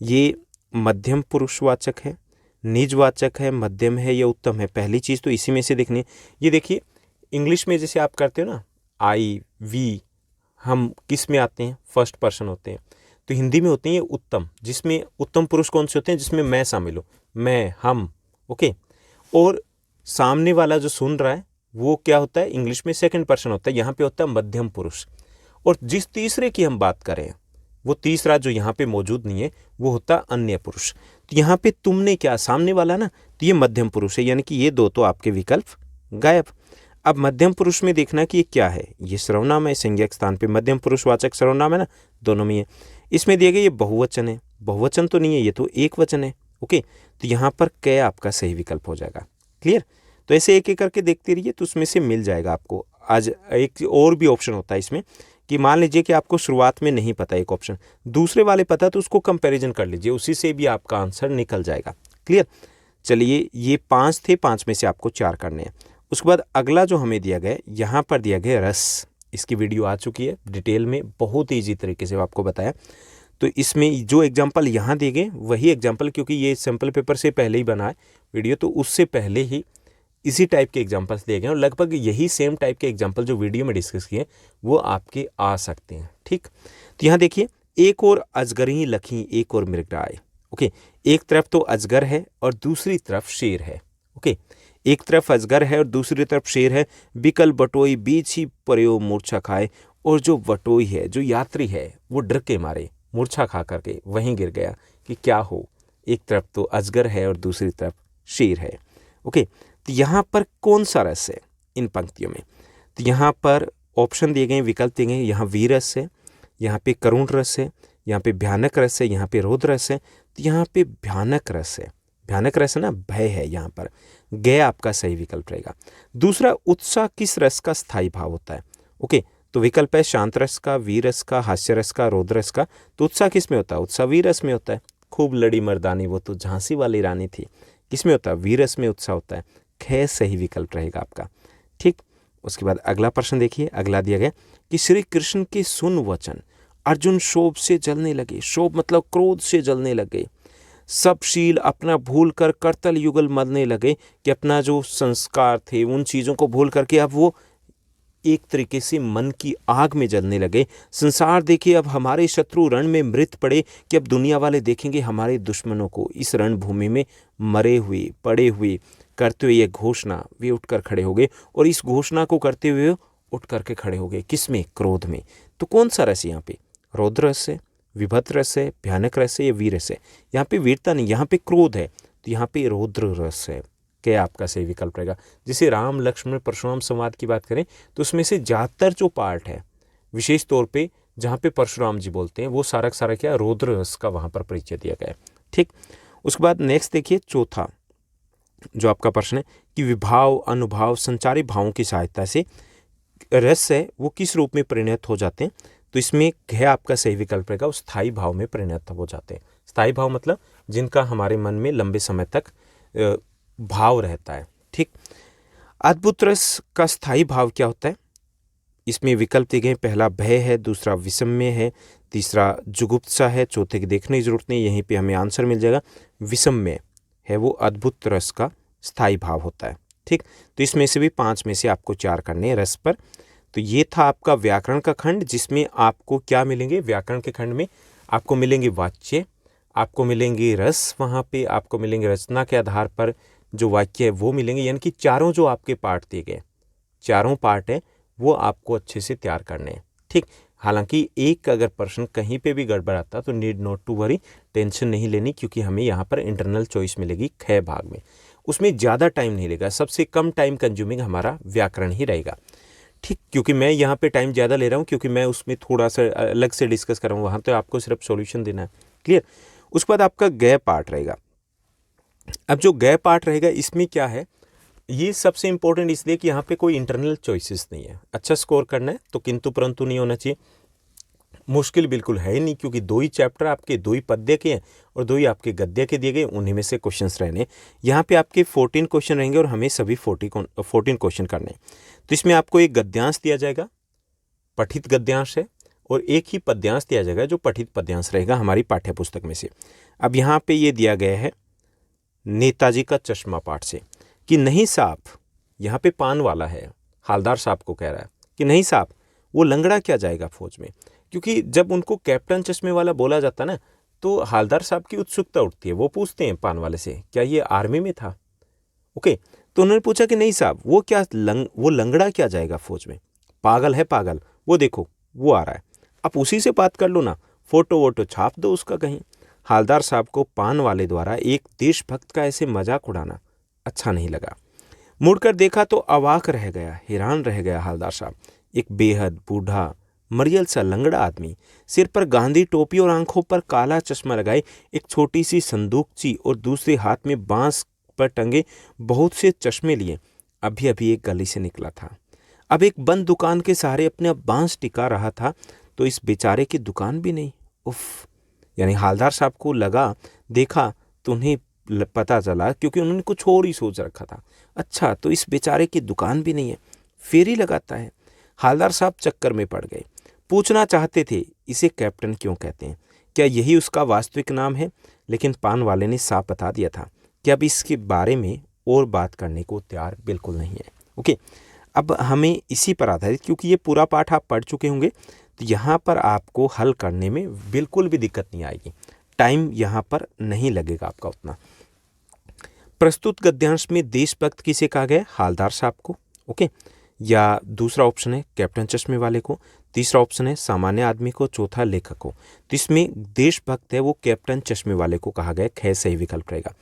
ये मध्यम पुरुषवाचक है, निजवाचक है, मध्यम है या उत्तम है। पहली चीज़ तो इसी में से देखनी है। ये देखिए इंग्लिश में जैसे आप करते हो ना, आई वी, हम किस में आते हैं? फर्स्ट पर्सन होते हैं। तो हिंदी में होते हैं ये उत्तम, जिसमें उत्तम पुरुष कौन से होते हैं? जिसमें मैं शामिल हो, मैं, हम। ओके, और सामने वाला जो सुन रहा है वो क्या होता है? इंग्लिश में सेकंड पर्सन होता है, यहाँ पे होता है मध्यम पुरुष। और जिस तीसरे की हम बात करें, वो तीसरा जो यहाँ पे मौजूद नहीं है वो होता अन्य पुरुष। तो यहाँ पे तुमने क्या, सामने वाला ना, तो ये मध्यम पुरुष है, यानी कि ये दो तो आपके विकल्प गायब। अब मध्यम पुरुष में देखना कि ये क्या है, ये सर्वनाम है, संज्ञक स्थान पे मध्यम पुरुषवाचक सर्वनाम है ना, दोनों में है। इसमें दिया गया ये बहुवचन है, बहुवचन तो नहीं है, ये तो एक वचन है। ओके, तो यहाँ पर क आपका सही विकल्प हो जाएगा। क्लियर, तो ऐसे एक एक करके देखते रहिए, तो उसमें से मिल जाएगा आपको। आज एक और भी ऑप्शन होता है इसमें कि मान लीजिए कि आपको शुरुआत में नहीं पता एक ऑप्शन, दूसरे वाले पता, तो उसको कंपैरिजन कर लीजिए, उसी से भी आपका आंसर निकल जाएगा। क्लियर, चलिए ये 5 थे, 5 में से आपको 4 करने हैं। उसके बाद अगला जो हमें दिया गया, यहाँ पर दिया गया रस, इसकी वीडियो आ चुकी है डिटेल में, बहुत ईजी तरीके से आपको बताया। तो इसमें जो एग्जाम्पल यहाँ दिए गए वही एग्जाम्पल, क्योंकि ये सैम्पल पेपर से पहले ही बना है वीडियो, तो उससे पहले ही इसी टाइप के एग्जाम्पल्स दिए गए और लगभग यही सेम टाइप के एग्जाम्पल जो वीडियो में डिस्कस किए वो आपके आ सकते हैं। ठीक, तो यहाँ देखिए, एक और अजगर ही लखी एक और मृगराय। ओके, एक तरफ तो अजगर है और दूसरी तरफ शेर है। ओके, एक तरफ अजगर है और दूसरी तरफ शेर है, बिकल बटोई बीच ही पर्यो मूर्छा खाए। और जो बटोई है, जो यात्री है, वो डर के मारे मूर्छा खा करके वहीं गिर गया कि क्या हो, एक तरफ तो अजगर है और दूसरी तरफ शेर है। ओके, तो यहाँ पर कौन सा रस है इन पंक्तियों में? तो यहाँ पर ऑप्शन दिए गए, विकल्प दिए गए, यहाँ वीर रस है, यहाँ पे करुण रस है, यहाँ पे भयानक रस है, यहाँ पे रौद्र रस है। तो यहाँ पे भयानक रस है, भयानक रस है ना, भय है, यहाँ पर गय आपका सही विकल्प रहेगा। दूसरा, उत्साह किस रस का स्थायी भाव होता है? ओके, तो विकल्प है शांत रस का, वीर रस का, हास्य रस का, रौद्र रस का। तो उत्साह किस में होता है? उत्साह वीर रस में होता है। खूब लड़ी मर्दानी वो तो झांसी वाली रानी थी, किस में होता है? वीर रस में उत्साह होता है। ख सही विकल्प रहेगा आपका। ठीक, उसके बाद अगला प्रश्न देखिए, अगला दिया गया कि श्री कृष्ण के सुन वचन अर्जुन शोभ से जलने लगे। शोभ मतलब क्रोध से जलने लगे। सब शील अपना भूल कर करतल युगल मलने लगे, कि अपना जो संस्कार थे उन चीज़ों को भूल करके अब वो एक तरीके से मन की आग में जलने लगे। संसार देखिए अब हमारे शत्रु रण में मृत पड़े, कि अब दुनिया वाले देखेंगे हमारे दुश्मनों को इस रणभूमि में मरे हुए पड़े हुए। करते हुए ये घोषणा वे उठकर खड़े हो गए, और इस घोषणा को करते हुए उठ करके खड़े हो गए, किसमें? क्रोध में। तो कौन सा रस है यहाँ पे? रौद्र रस है, विभत रस है, भयानक रस है या वीर रस है? यहाँ पे वीरता नहीं, यहाँ पे क्रोध है, तो यहाँ पे रौद्र रस है। क्या आपका सही विकल्प रहेगा? जैसे राम लक्ष्मण परशुराम संवाद की बात करें तो उसमें से ज़्यादातर जो पार्ट है, विशेष तौर पे जहाँ पे परशुराम जी बोलते हैं, वो सारा का सारा क्या, रौद्र रस का वहाँ पर परिचय दिया गया है। ठीक, उसके बाद नेक्स्ट देखिए चौथा, जो आपका प्रश्न है कि विभाव, अनुभाव, संचारी भावों की सहायता से रस है वो किस रूप में परिणत हो जाते हैं, तो इसमें घ आपका सही विकल्प रहेगा, वो स्थायी भाव में परिणत हो जाते हैं। स्थायी भाव मतलब जिनका हमारे मन में लंबे समय तक भाव रहता है। ठीक, अद्भुत रस का स्थायी भाव क्या होता है? इसमें विकल्प दिए गए, पहला भय है, दूसरा विषम्य है, तीसरा जुगुप्सा है, चौथे की देखने की जरूरत नहीं, यहीं पे हमें आंसर मिल जाएगा। विषम्य है वो अद्भुत रस का स्थायी भाव होता है। ठीक, तो इसमें से भी 5 में से आपको 4 करने हैं रस पर। तो ये था आपका व्याकरण का खंड, जिसमें आपको क्या मिलेंगे? व्याकरण के खंड में आपको मिलेंगे वाच्य, आपको मिलेंगे रस, वहाँ पे आपको मिलेंगे रचना के आधार पर जो वाक्य है वो मिलेंगे, यानी कि चारों जो आपके पार्ट दिए गए, चारों पार्ट है वो आपको अच्छे से तैयार करने हैं। ठीक, हालांकि एक अगर प्रश्न कहीं पे भी गड़बड़ आता तो need not to worry, tension नहीं लेनी, क्योंकि हमें यहाँ पर इंटरनल चॉइस मिलेगी ख भाग में, उसमें ज़्यादा टाइम नहीं लेगा, सबसे कम टाइम कंज्यूमिंग हमारा व्याकरण ही रहेगा। ठीक, क्योंकि मैं यहाँ पे टाइम ज़्यादा ले रहा हूँ, क्योंकि मैं उसमें थोड़ा सा अलग से डिस्कस कर रहा हूँ, वहाँ तो आपको सिर्फ सॉल्यूशन देना है। क्लियर? उसके बाद आपका ग पार्ट रहेगा। अब जो ग पार्ट रहेगा इसमें क्या है, ये सबसे इंपॉर्टेंट इसलिए कि यहाँ पे कोई इंटरनल चॉइसेस नहीं है। अच्छा स्कोर करना है तो किंतु परंतु नहीं होना चाहिए, मुश्किल बिल्कुल है ही नहीं, क्योंकि 2 ही चैप्टर आपके, 2 ही पद्य के हैं और 2 ही आपके गद्य के दिए गए, उन्हीं में से क्वेश्चंस रहने। यहाँ पे आपके 14 क्वेश्चन रहेंगे और हमें सभी 14 क्वेश्चन करने हैं। तो इसमें आपको एक गद्यांश दिया जाएगा, पठित गद्यांश है, और एक ही पद्यांश दिया जाएगा जो पठित पद्यांश रहेगा हमारी पाठ्य पुस्तक में से। अब यहाँ पे ये दिया गया है नेताजी का चश्मा पाठ से कि नहीं साहब, यहाँ पे पान वाला है, हालदार साहब को कह रहा है कि नहीं साहब वो लंगड़ा क्या जाएगा फौज में, क्योंकि जब उनको कैप्टन चश्मे वाला बोला जाता ना तो हालदार साहब की उत्सुकता उठती है, वो पूछते हैं पान वाले से क्या ये आर्मी में था। ओके, तो उन्होंने पूछा कि नहीं साहब वो क्या वो लंगड़ा क्या जाएगा फौज में, पागल है पागल, वो देखो वो आ रहा है, आप उसी से बात कर लो ना, फोटो वोटो छाप दो उसका कहीं। हालदार साहब को पान वाले द्वारा एक देशभक्त का ऐसे मजाक उड़ाना अच्छा नहीं लगा। मुड़कर देखा तो अवाक रह गया, हैरान रह गया हालदार साहब। एक बेहद बूढ़ा मरियल सा लंगड़ा आदमी, सिर पर गांधी टोपी और आंखों पर काला चश्मा लगाए, एक छोटी सी संदूकची और दूसरे हाथ में बांस पर टंगे बहुत से चश्मे लिए अभी अभी एक गली से निकला था। अब एक बंद दुकान के सहारे अपने बांस टिका रहा था, तो इस बेचारे की दुकान भी नहीं। उफ, यानी हालदार साहब को लगा, देखा तो उन्हें पता चला, क्योंकि उन्होंने कुछ और ही सोच रखा था। अच्छा, तो इस बेचारे की दुकान भी नहीं है, फेरी लगाता है। हालदार साहब चक्कर में पड़ गए, पूछना चाहते थे इसे कैप्टन क्यों कहते हैं, क्या यही उसका वास्तविक नाम है, लेकिन पान वाले ने साफ बता दिया था कि अब इसके बारे में और बात करने को तैयार बिल्कुल नहीं है। ओके, अब हमें इसी पर आधारित, क्योंकि ये पूरा पाठ आप पढ़ चुके होंगे, तो यहाँ पर आपको हल करने में बिल्कुल भी दिक्कत नहीं आएगी, टाइम यहाँ पर नहीं लगेगा आपका उतना। प्रस्तुत गद्यांश में देशभक्त किसे कहा गया? हालदार साहब को। ओके, या दूसरा ऑप्शन है कैप्टन चश्मे वाले को, तीसरा ऑप्शन है सामान्य आदमी को, चौथा लेखक को। तो इसमें देशभक्त है वो कैप्टन चश्मे वाले को कहा गया, ख सही विकल्प रहेगा।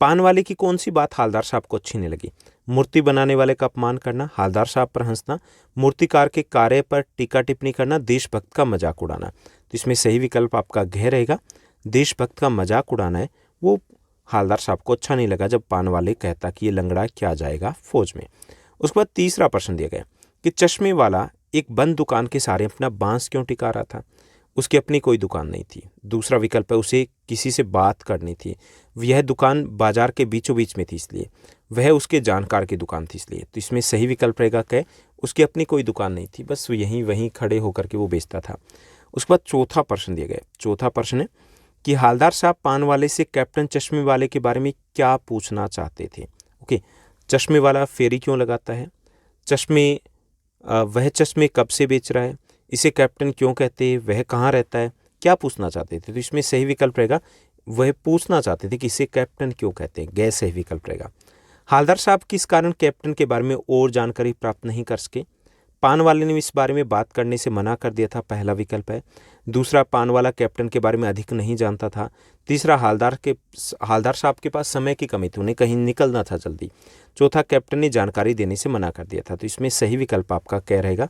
पान वाले की कौन सी बात हालदार साहब को अच्छी नहीं लगी? मूर्ति बनाने वाले का अपमान करना, हालदार साहब पर हंसना, मूर्तिकार के कार्य पर टीका टिप्पणी करना, देशभक्त का मजाक उड़ाना। तो इसमें सही विकल्प आपका घ रहेगा। देशभक्त का मजाक उड़ाना है वो हालदार साहब को अच्छा नहीं लगा जब पान वाले कहता कि ये लंगड़ा क्या जाएगा फौज में। उसके बाद तीसरा प्रश्न दिया गया कि चश्मे वाला एक बंद दुकान के सहारे अपना बांस क्यों टिका रहा था? उसकी अपनी कोई दुकान नहीं थी। दूसरा विकल्प है उसे किसी से बात करनी थी, यह दुकान बाजार के बीचों बीच में थी इसलिए, वह उसके जानकार की दुकान थी इसलिए। तो इसमें सही विकल्प रहेगा कि उसकी अपनी कोई दुकान नहीं थी, बस यहीं वहीं खड़े होकर के वो बेचता था। उसके बाद चौथा प्रश्न दिया गया। चौथा प्रश्न है कि हालदार साहब पान वाले से कैप्टन चश्मे वाले के बारे में क्या पूछना चाहते थे। ओके, चश्मे वाला फेरी क्यों लगाता है, वह चश्मे कब से बेच रहा है, इसे कैप्टन क्यों कहते हैं, वह कहाँ रहता है, क्या पूछना चाहते थे। तो इसमें सही विकल्प रहेगा वह पूछना चाहते थे कि इसे कैप्टन क्यों कहते हैं, गैर सही विकल्प रहेगा। हालदार साहब किस कारण कैप्टन के बारे में और जानकारी प्राप्त नहीं कर सके? पान वाले ने इस बारे में बात करने से मना कर दिया था, पहला विकल्प है। दूसरा, पान वाला कैप्टन के बारे में अधिक नहीं जानता था। तीसरा, हालदार साहब के पास समय की कमी थी, उन्हें कहीं निकलना था जल्दी। चौथा, कैप्टन ने जानकारी देने से मना कर दिया था। तो इसमें सही विकल्प आपका क्या रहेगा?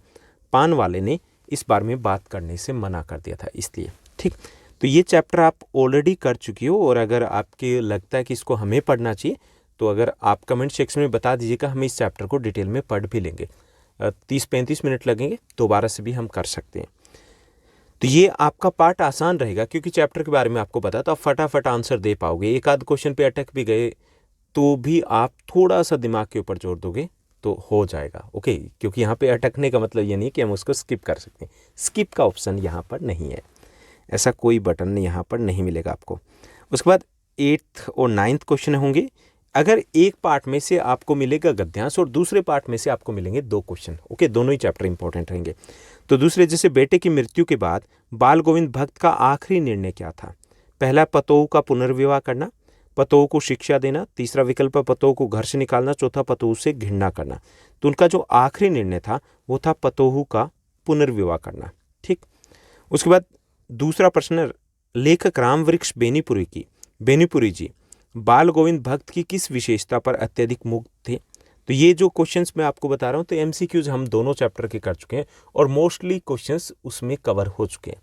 पान वाले ने इस बारे में बात करने से मना कर दिया था इसलिए। ठीक, तो ये चैप्टर आप ऑलरेडी कर चुकी हो, और अगर आपके लगता है कि इसको हमें पढ़ना चाहिए तो अगर आप कमेंट सेक्शन में बता दीजिएगा, हम इस चैप्टर को डिटेल में पढ़ भी लेंगे। 30-35 मिनट लगेंगे, दोबारा से भी हम कर सकते हैं। तो ये आपका पार्ट आसान रहेगा क्योंकि चैप्टर के बारे में आपको पता, तो आप फटाफट आंसर दे पाओगे। एक आध क्वेश्चन पे अटक भी गए तो भी आप थोड़ा सा दिमाग के ऊपर जोर दोगे तो हो जाएगा, ओके। क्योंकि यहाँ पे अटकने का मतलब ये नहीं कि हम उसको स्किप कर सकते हैं। स्किप का ऑप्शन यहाँ पर नहीं है, ऐसा कोई बटन यहाँ पर नहीं मिलेगा आपको। उसके बाद 8th और 9th क्वेश्चन होंगे। अगर एक पार्ट में से आपको मिलेगा गद्यांश और दूसरे पार्ट में से आपको मिलेंगे 2 क्वेश्चन, ओके। दोनों ही चैप्टर इंपॉर्टेंट रहेंगे। तो दूसरे, जैसे बेटे की मृत्यु के बाद बाल गोविंद भक्त का आखिरी निर्णय क्या था? पहला, पतोह का पुनर्विवाह करना, पतोह को शिक्षा देना, तीसरा विकल्प पतोह को घर से निकालना, चौथा पतोह से घृणा करना। तो उनका जो आखिरी निर्णय था वो था पतोह का पुनर्विवाह करना, ठीक। उसके बाद दूसरा प्रश्न, लेखक रामवृक्ष बेनीपुरी जी बाल गोविंद भक्त की किस विशेषता पर अत्यधिक मुग्ध थे? तो ये जो क्वेश्चंस मैं आपको बता रहा हूँ, तो एमसीक्यूज हम दोनों चैप्टर के कर चुके हैं और मोस्टली क्वेश्चंस उसमें कवर हो चुके हैं।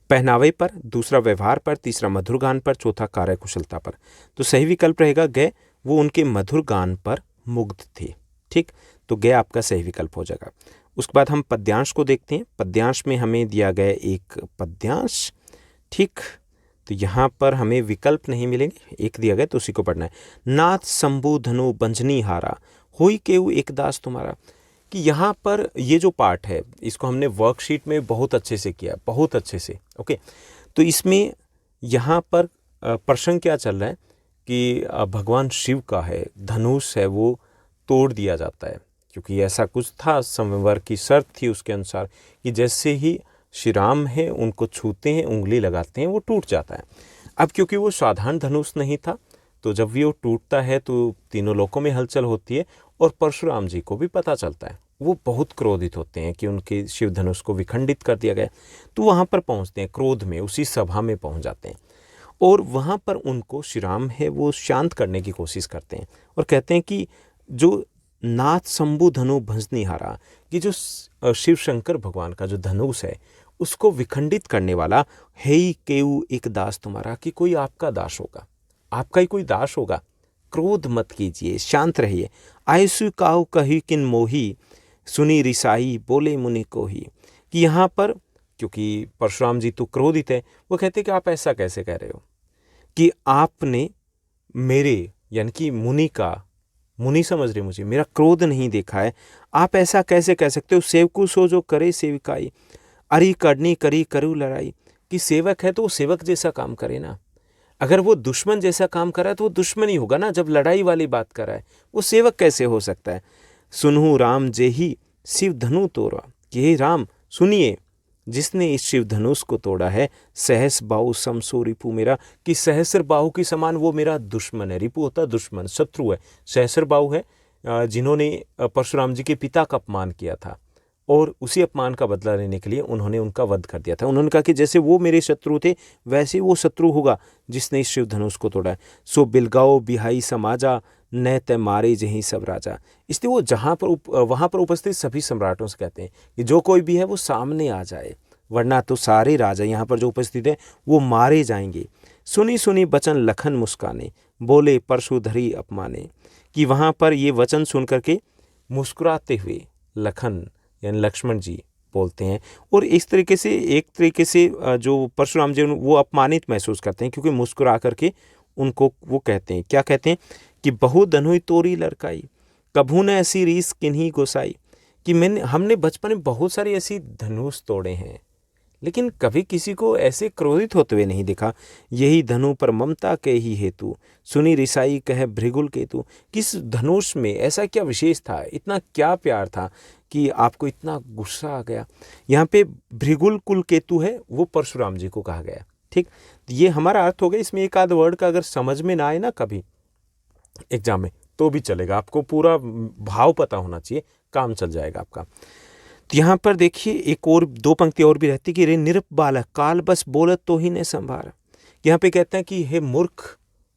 पहनावे पर, दूसरा व्यवहार पर, तीसरा मधुर गान पर, चौथा कार्यकुशलता पर। तो सही विकल्प रहेगा ग, वो उनके मधुर गान पर मुग्ध थे, ठीक। तो ग आपका सही विकल्प हो जाएगा। उसके बाद हम पद्यांश को देखते हैं। पद्यांश में हमें दिया गया एक पद्यांश, ठीक। तो यहाँ पर हमें विकल्प नहीं मिलेंगे, एक दिया गया तो उसी को पढ़ना है। नाथ शंभु धनु बंजनी हारा, होई केऊ एक दास तुम्हारा। कि यहाँ पर ये जो पार्ट है इसको हमने वर्कशीट में बहुत अच्छे से किया, बहुत अच्छे से, ओके। तो इसमें यहाँ पर प्रश्न क्या चल रहा है कि भगवान शिव का है धनुष है वो तोड़ दिया जाता है, क्योंकि ऐसा कुछ था, संवैवर की शर्त थी उसके अनुसार कि जैसे ही श्री राम है उनको छूते हैं, उंगली लगाते हैं, वो टूट जाता है। अब क्योंकि वो साधारण धनुष नहीं था, तो जब भी वो टूटता है तो तीनों लोकों में हलचल होती है और परशुराम जी को भी पता चलता है। वो बहुत क्रोधित होते हैं कि उनके शिव धनुष को विखंडित कर दिया गया। तो वहाँ पर पहुँचते हैं क्रोध में, उसी सभा में पहुँच जाते हैं और वहाँ पर उनको श्री राम है वो शांत करने की कोशिश करते हैं और कहते हैं कि जो नाथ शंभु धनु भंजनी हारा, कि जो शिव शंकर भगवान का जो धनुष है उसको विखंडित करने वाला है ही केऊ एक दास तुम्हारा, कि कोई आपका दास होगा, आपका ही कोई दास होगा। क्रोध मत कीजिए, शांत रहिए। आयसु काहु कही किन मोही, सुनी रिसाई बोले मुनि को ही। कि यहाँ पर क्योंकि परशुराम जी तो क्रोधित है, वो कहते कि आप ऐसा कैसे कह रहे हो कि आपने मेरे यानी कि मुनि का, मुनि समझ रहे मुझे, मेरा क्रोध नहीं देखा है, आप ऐसा कैसे कह सकते हो? सेवकु सो जो करे सेविकाई, अरी करनी करी करू लड़ाई। कि सेवक है तो वो सेवक जैसा काम करे ना, अगर वो दुश्मन जैसा काम कर रहा है तो वो दुश्मन ही होगा ना। जब लड़ाई वाली बात कर रहा है वो सेवक कैसे हो सकता है? सुनहु राम जेही शिव धनु तोड़ा, कि हे राम सुनिए, जिसने इस शिव धनुष को तोड़ा है, सहस बाहु समसो रिपु मेरा, कि सहस्र बाहु के समान वो मेरा दुश्मन है। रिपु होता दुश्मन, शत्रु है। सहस्र बाहु है जिन्होंने परशुराम जी के पिता का अपमान किया था और उसी अपमान का बदला लेने के लिए उन्होंने उनका वध कर दिया था। उन्होंने कहा कि जैसे वो मेरे शत्रु थे वैसे वो शत्रु होगा जिसने इस शिव धनुष को तोड़ा है। सो बिलगाओ बिहाई समाजा, न तय मारे जहीं सब राजा। इसलिए वो जहाँ पर वहाँ पर उपस्थित सभी सम्राटों से कहते हैं कि जो कोई भी है वो सामने आ जाए, वरना तो सारे राजा यहाँ पर जो उपस्थित हैं वो मारे जाएंगे। सुनी सुनी बचन लखन मुस्काने, बोले परशुधरी अपमाने। कि वहाँ पर ये वचन सुन करके मुस्कुराते हुए लखन यानी लक्ष्मण जी बोलते हैं और इस तरीके से, एक तरीके से जो परशुराम जी वो अपमानित महसूस करते हैं, क्योंकि मुस्कुरा करके उनको वो कहते हैं, क्या कहते हैं कि बहु धनुई तोरी लड़काई, कभू न ऐसी रीस किन्हीं गोसाई। कि हमने बचपन में बहुत सारी ऐसी धनुष तोड़े हैं लेकिन कभी किसी को ऐसे क्रोधित होते हुए नहीं देखा। यही धनु पर ममता के ही हेतु, सुनी रिसाई कहे भृगुल केतु। किस धनुष में ऐसा क्या विशेष था, इतना क्या प्यार था कि आपको इतना गुस्सा आ गया? यहाँ पे भृगुल कुल केतु है वो परशुराम जी को कहा गया, ठीक। ये हमारा अर्थ हो गया। इसमें एक आध वर्ड का अगर समझ में ना आए ना कभी एग्जाम में तो भी चलेगा, आपको पूरा भाव पता होना चाहिए, काम चल जाएगा आपका। तो यहाँ पर देखिए एक और 2 पंक्ति और भी रहती कि रे निरप बालक काल बस बोलत तो ही ने संभार। यहाँ पे कहते हैं कि हे मूर्ख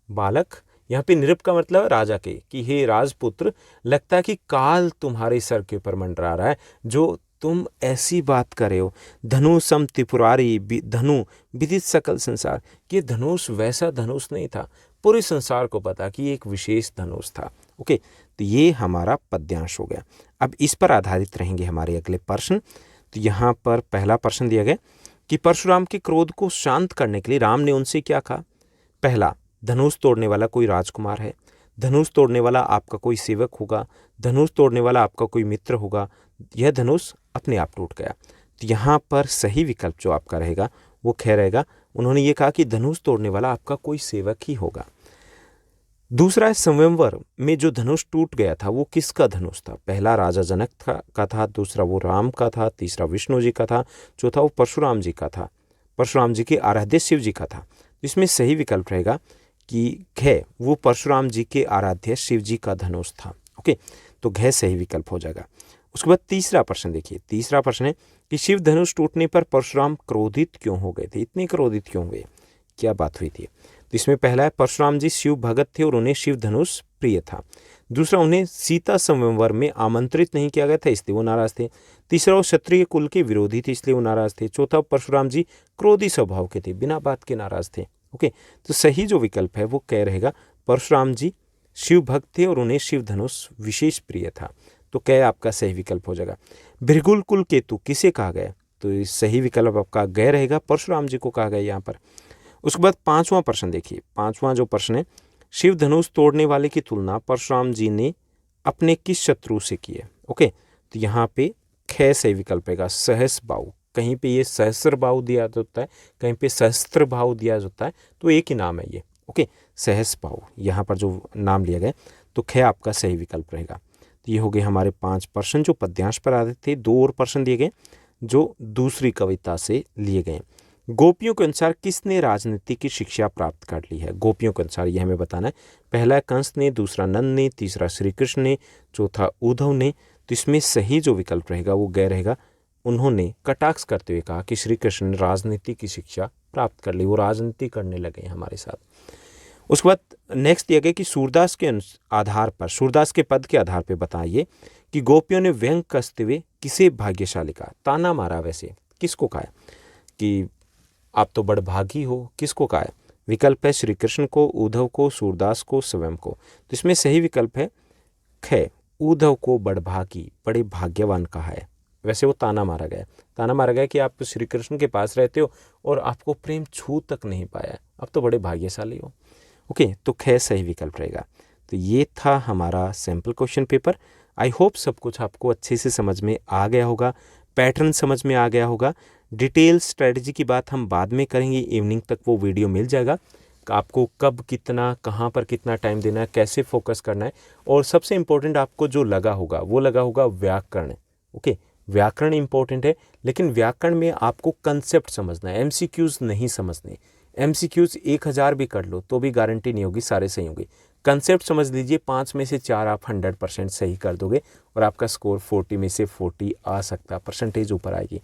बालक, यहाँ पे निरप का मतलब राजा के, कि हे राजपुत्र, लगता है कि काल तुम्हारे सर के ऊपर मंडरा रहा है जो तुम ऐसी बात कर रहे हो। धनु सम त्रिपुरारी धनु विदित सकल संसार। कि धनुष वैसा धनुष नहीं था, पूरे संसार को पता कि एक विशेष धनुष था। ओके, तो ये हमारा पद्यांश हो गया। अब इस पर आधारित रहेंगे हमारे अगले प्रश्न। तो यहाँ पर पहला प्रश्न दिया गया कि परशुराम के क्रोध को शांत करने के लिए राम ने उनसे क्या कहा। पहला, धनुष तोड़ने वाला कोई राजकुमार है, धनुष तोड़ने वाला आपका कोई सेवक होगा, धनुष तोड़ने वाला आपका कोई मित्र होगा, यह धनुष अपने आप टूट गया। तो यहाँ पर सही विकल्प जो आपका रहेगा वो ख रहेगा। उन्होंने ये कहा कि धनुष तोड़ने वाला आपका कोई सेवक ही होगा। दूसरा, स्वयंवर में जो धनुष टूट गया था वो किसका धनुष था। पहला राजा जनक का था, दूसरा वो राम का था, तीसरा विष्णु जी का था, चौथा वो परशुराम जी का था, परशुराम जी के आराध्य शिव जी का था। इसमें सही विकल्प रहेगा कि घ वो परशुराम जी के आराध्य शिव जी का धनुष था। ओके, तो घ सही विकल्प हो जाएगा। उसके बाद तीसरा प्रश्न देखिए। तीसरा प्रश्न है कि शिव धनुष टूटने पर परशुराम क्रोधित क्यों हो गए थे, इतने क्रोधित क्यों हुए, क्या बात हुई थी। तो इसमें पहला है परशुराम जी शिव भगत थे और उन्हें शिव धनुष प्रिय था। दूसरा, उन्हें सीता संवंवर में आमंत्रित नहीं किया गया था इसलिए वो नाराज थे। तीसरा, वो क्षत्रिय कुल के विरोधी थे इसलिए वो नाराज थे। चौथा, परशुराम जी क्रोधी स्वभाव के थे, बिना बात के नाराज थे। ओके, तो सही जो विकल्प है वो क्या रहेगा, परशुराम जी शिव भक्त थे और उन्हें शिव धनुष विशेष प्रिय था। तो क्या आपका सही विकल्प हो जाएगा। भृगुल कुल केतु किसे कहा गया, तो सही विकल्प आपका गए रहेगा, परशुराम जी को कहा गया यहाँ पर। उसके बाद पांचवां प्रश्न देखिए। पांचवां जो प्रश्न है, शिव धनुष तोड़ने वाले की तुलना परशुराम जी ने अपने किस शत्रु से की है। ओके, तो यहाँ पे ख सही विकल्प रहेगा, सहस बाहु। कहीं पे ये सहस्र बाहु दिया होता है, कहीं पे सहस्त्र बाहु दिया होता है, तो एक ही नाम है ये। ओके, सहस बाहु यहाँ पर जो नाम लिया गया, तो ख आपका सही विकल्प रहेगा। तो ये हो गए हमारे 5 प्रश्न जो पद्यांश पर आधारित थे। 2 और प्रश्न दिए गए जो दूसरी कविता से लिए गए। गोपियों के अनुसार किसने राजनीति की शिक्षा प्राप्त कर ली है। गोपियों के अनुसार यह हमें बताना है। पहला कंस ने, दूसरा नंद ने, तीसरा श्री कृष्ण ने, चौथा उद्धव ने। तो इसमें सही जो विकल्प रहेगा वो गए रहेगा। उन्होंने कटाक्ष करते हुए कहा कि श्री कृष्ण ने राजनीति की शिक्षा प्राप्त कर ली, वो राजनीति करने लगे हमारे साथ। उसके बाद नेक्स्ट दिया गया कि सूरदास के आधार पर, सूरदास के पद के आधार पर बताइए कि गोपियों ने व्यंग कसते हुए किसे भाग्यशाली कहा, ताना मारा, वैसे किसको कहा कि आप तो बड़भागी हो, किसको कहा है। विकल्प है श्री कृष्ण को, उद्धव को, सूरदास को, स्वयं को। तो इसमें सही विकल्प है ख, उद्धव को बड़भागी, बड़े भाग्यवान कहा है। वैसे वो ताना मारा गया, ताना मारा गया कि आप श्री कृष्ण के पास रहते हो और आपको प्रेम छू तक नहीं पाया, अब तो बड़े भाग्यशाली हो। ओके, तो ख सही विकल्प रहेगा। तो ये था हमारा sample question paper. I hope सब कुछ आपको अच्छे से समझ में आ गया होगा, पैटर्न समझ में आ गया होगा। डिटेल स्ट्रेटजी की बात हम बाद में करेंगे, इवनिंग तक वो वीडियो मिल जाएगा, आपको कब कितना, कहाँ पर कितना टाइम देना है, कैसे फोकस करना है। और सबसे इम्पोर्टेंट आपको जो लगा होगा वो लगा होगा व्याकरण। ओके, व्याकरण इंपॉर्टेंट है, लेकिन व्याकरण में आपको कंसेप्ट समझना है, एमसीक्यूज नहीं समझने। एमसीक्यूज 1000 भी कर लो तो भी गारंटी नहीं होगी सारे सही होंगे। कंसेप्ट समझ लीजिए, 5 में से 4 आप 100% सही कर दोगे और आपका स्कोर 40 में से 40 आ सकता है, परसेंटेज ऊपर आएगी।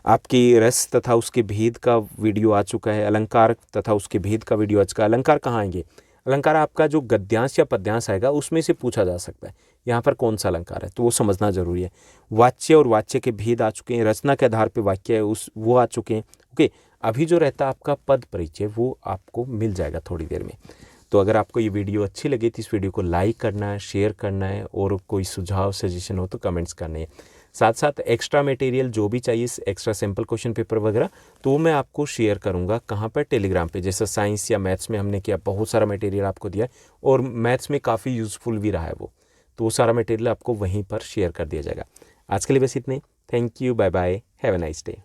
आपकी रस तथा उसके भेद का वीडियो आ चुका है, अलंकार तथा उसके भेद का वीडियो आ चुका है। अलंकार कहाँ आएंगे, अलंकार आपका जो गद्यांश या पद्यांश आएगा उसमें से पूछा जा सकता है, यहाँ पर कौन सा अलंकार है, तो वो समझना जरूरी है। वाच्य और वाच्य के भेद आ चुके हैं, रचना के आधार पर वाक्य है वो आ चुके हैं। ओके, अभी जो रहता है आपका पद परिचय वो आपको मिल जाएगा थोड़ी देर में। तो अगर आपको ये वीडियो अच्छी लगी तो इस वीडियो को लाइक करना है, शेयर करना है, और कोई सुझाव सजेशन हो तो कमेंट्स करने हैं। साथ साथ एक्स्ट्रा मटेरियल जो भी चाहिए, एक्स्ट्रा सैम्पल क्वेश्चन पेपर वगैरह, तो वो मैं आपको शेयर करूंगा। कहाँ पर, टेलीग्राम पे। जैसे साइंस या मैथ्स में हमने किया, बहुत सारा मटेरियल आपको दिया है और मैथ्स में काफ़ी यूज़फुल भी रहा है वो, तो वो सारा मटेरियल आपको वहीं पर शेयर कर दिया जाएगा। आज के लिए बस इतने। Thank you, bye bye, have a nice day.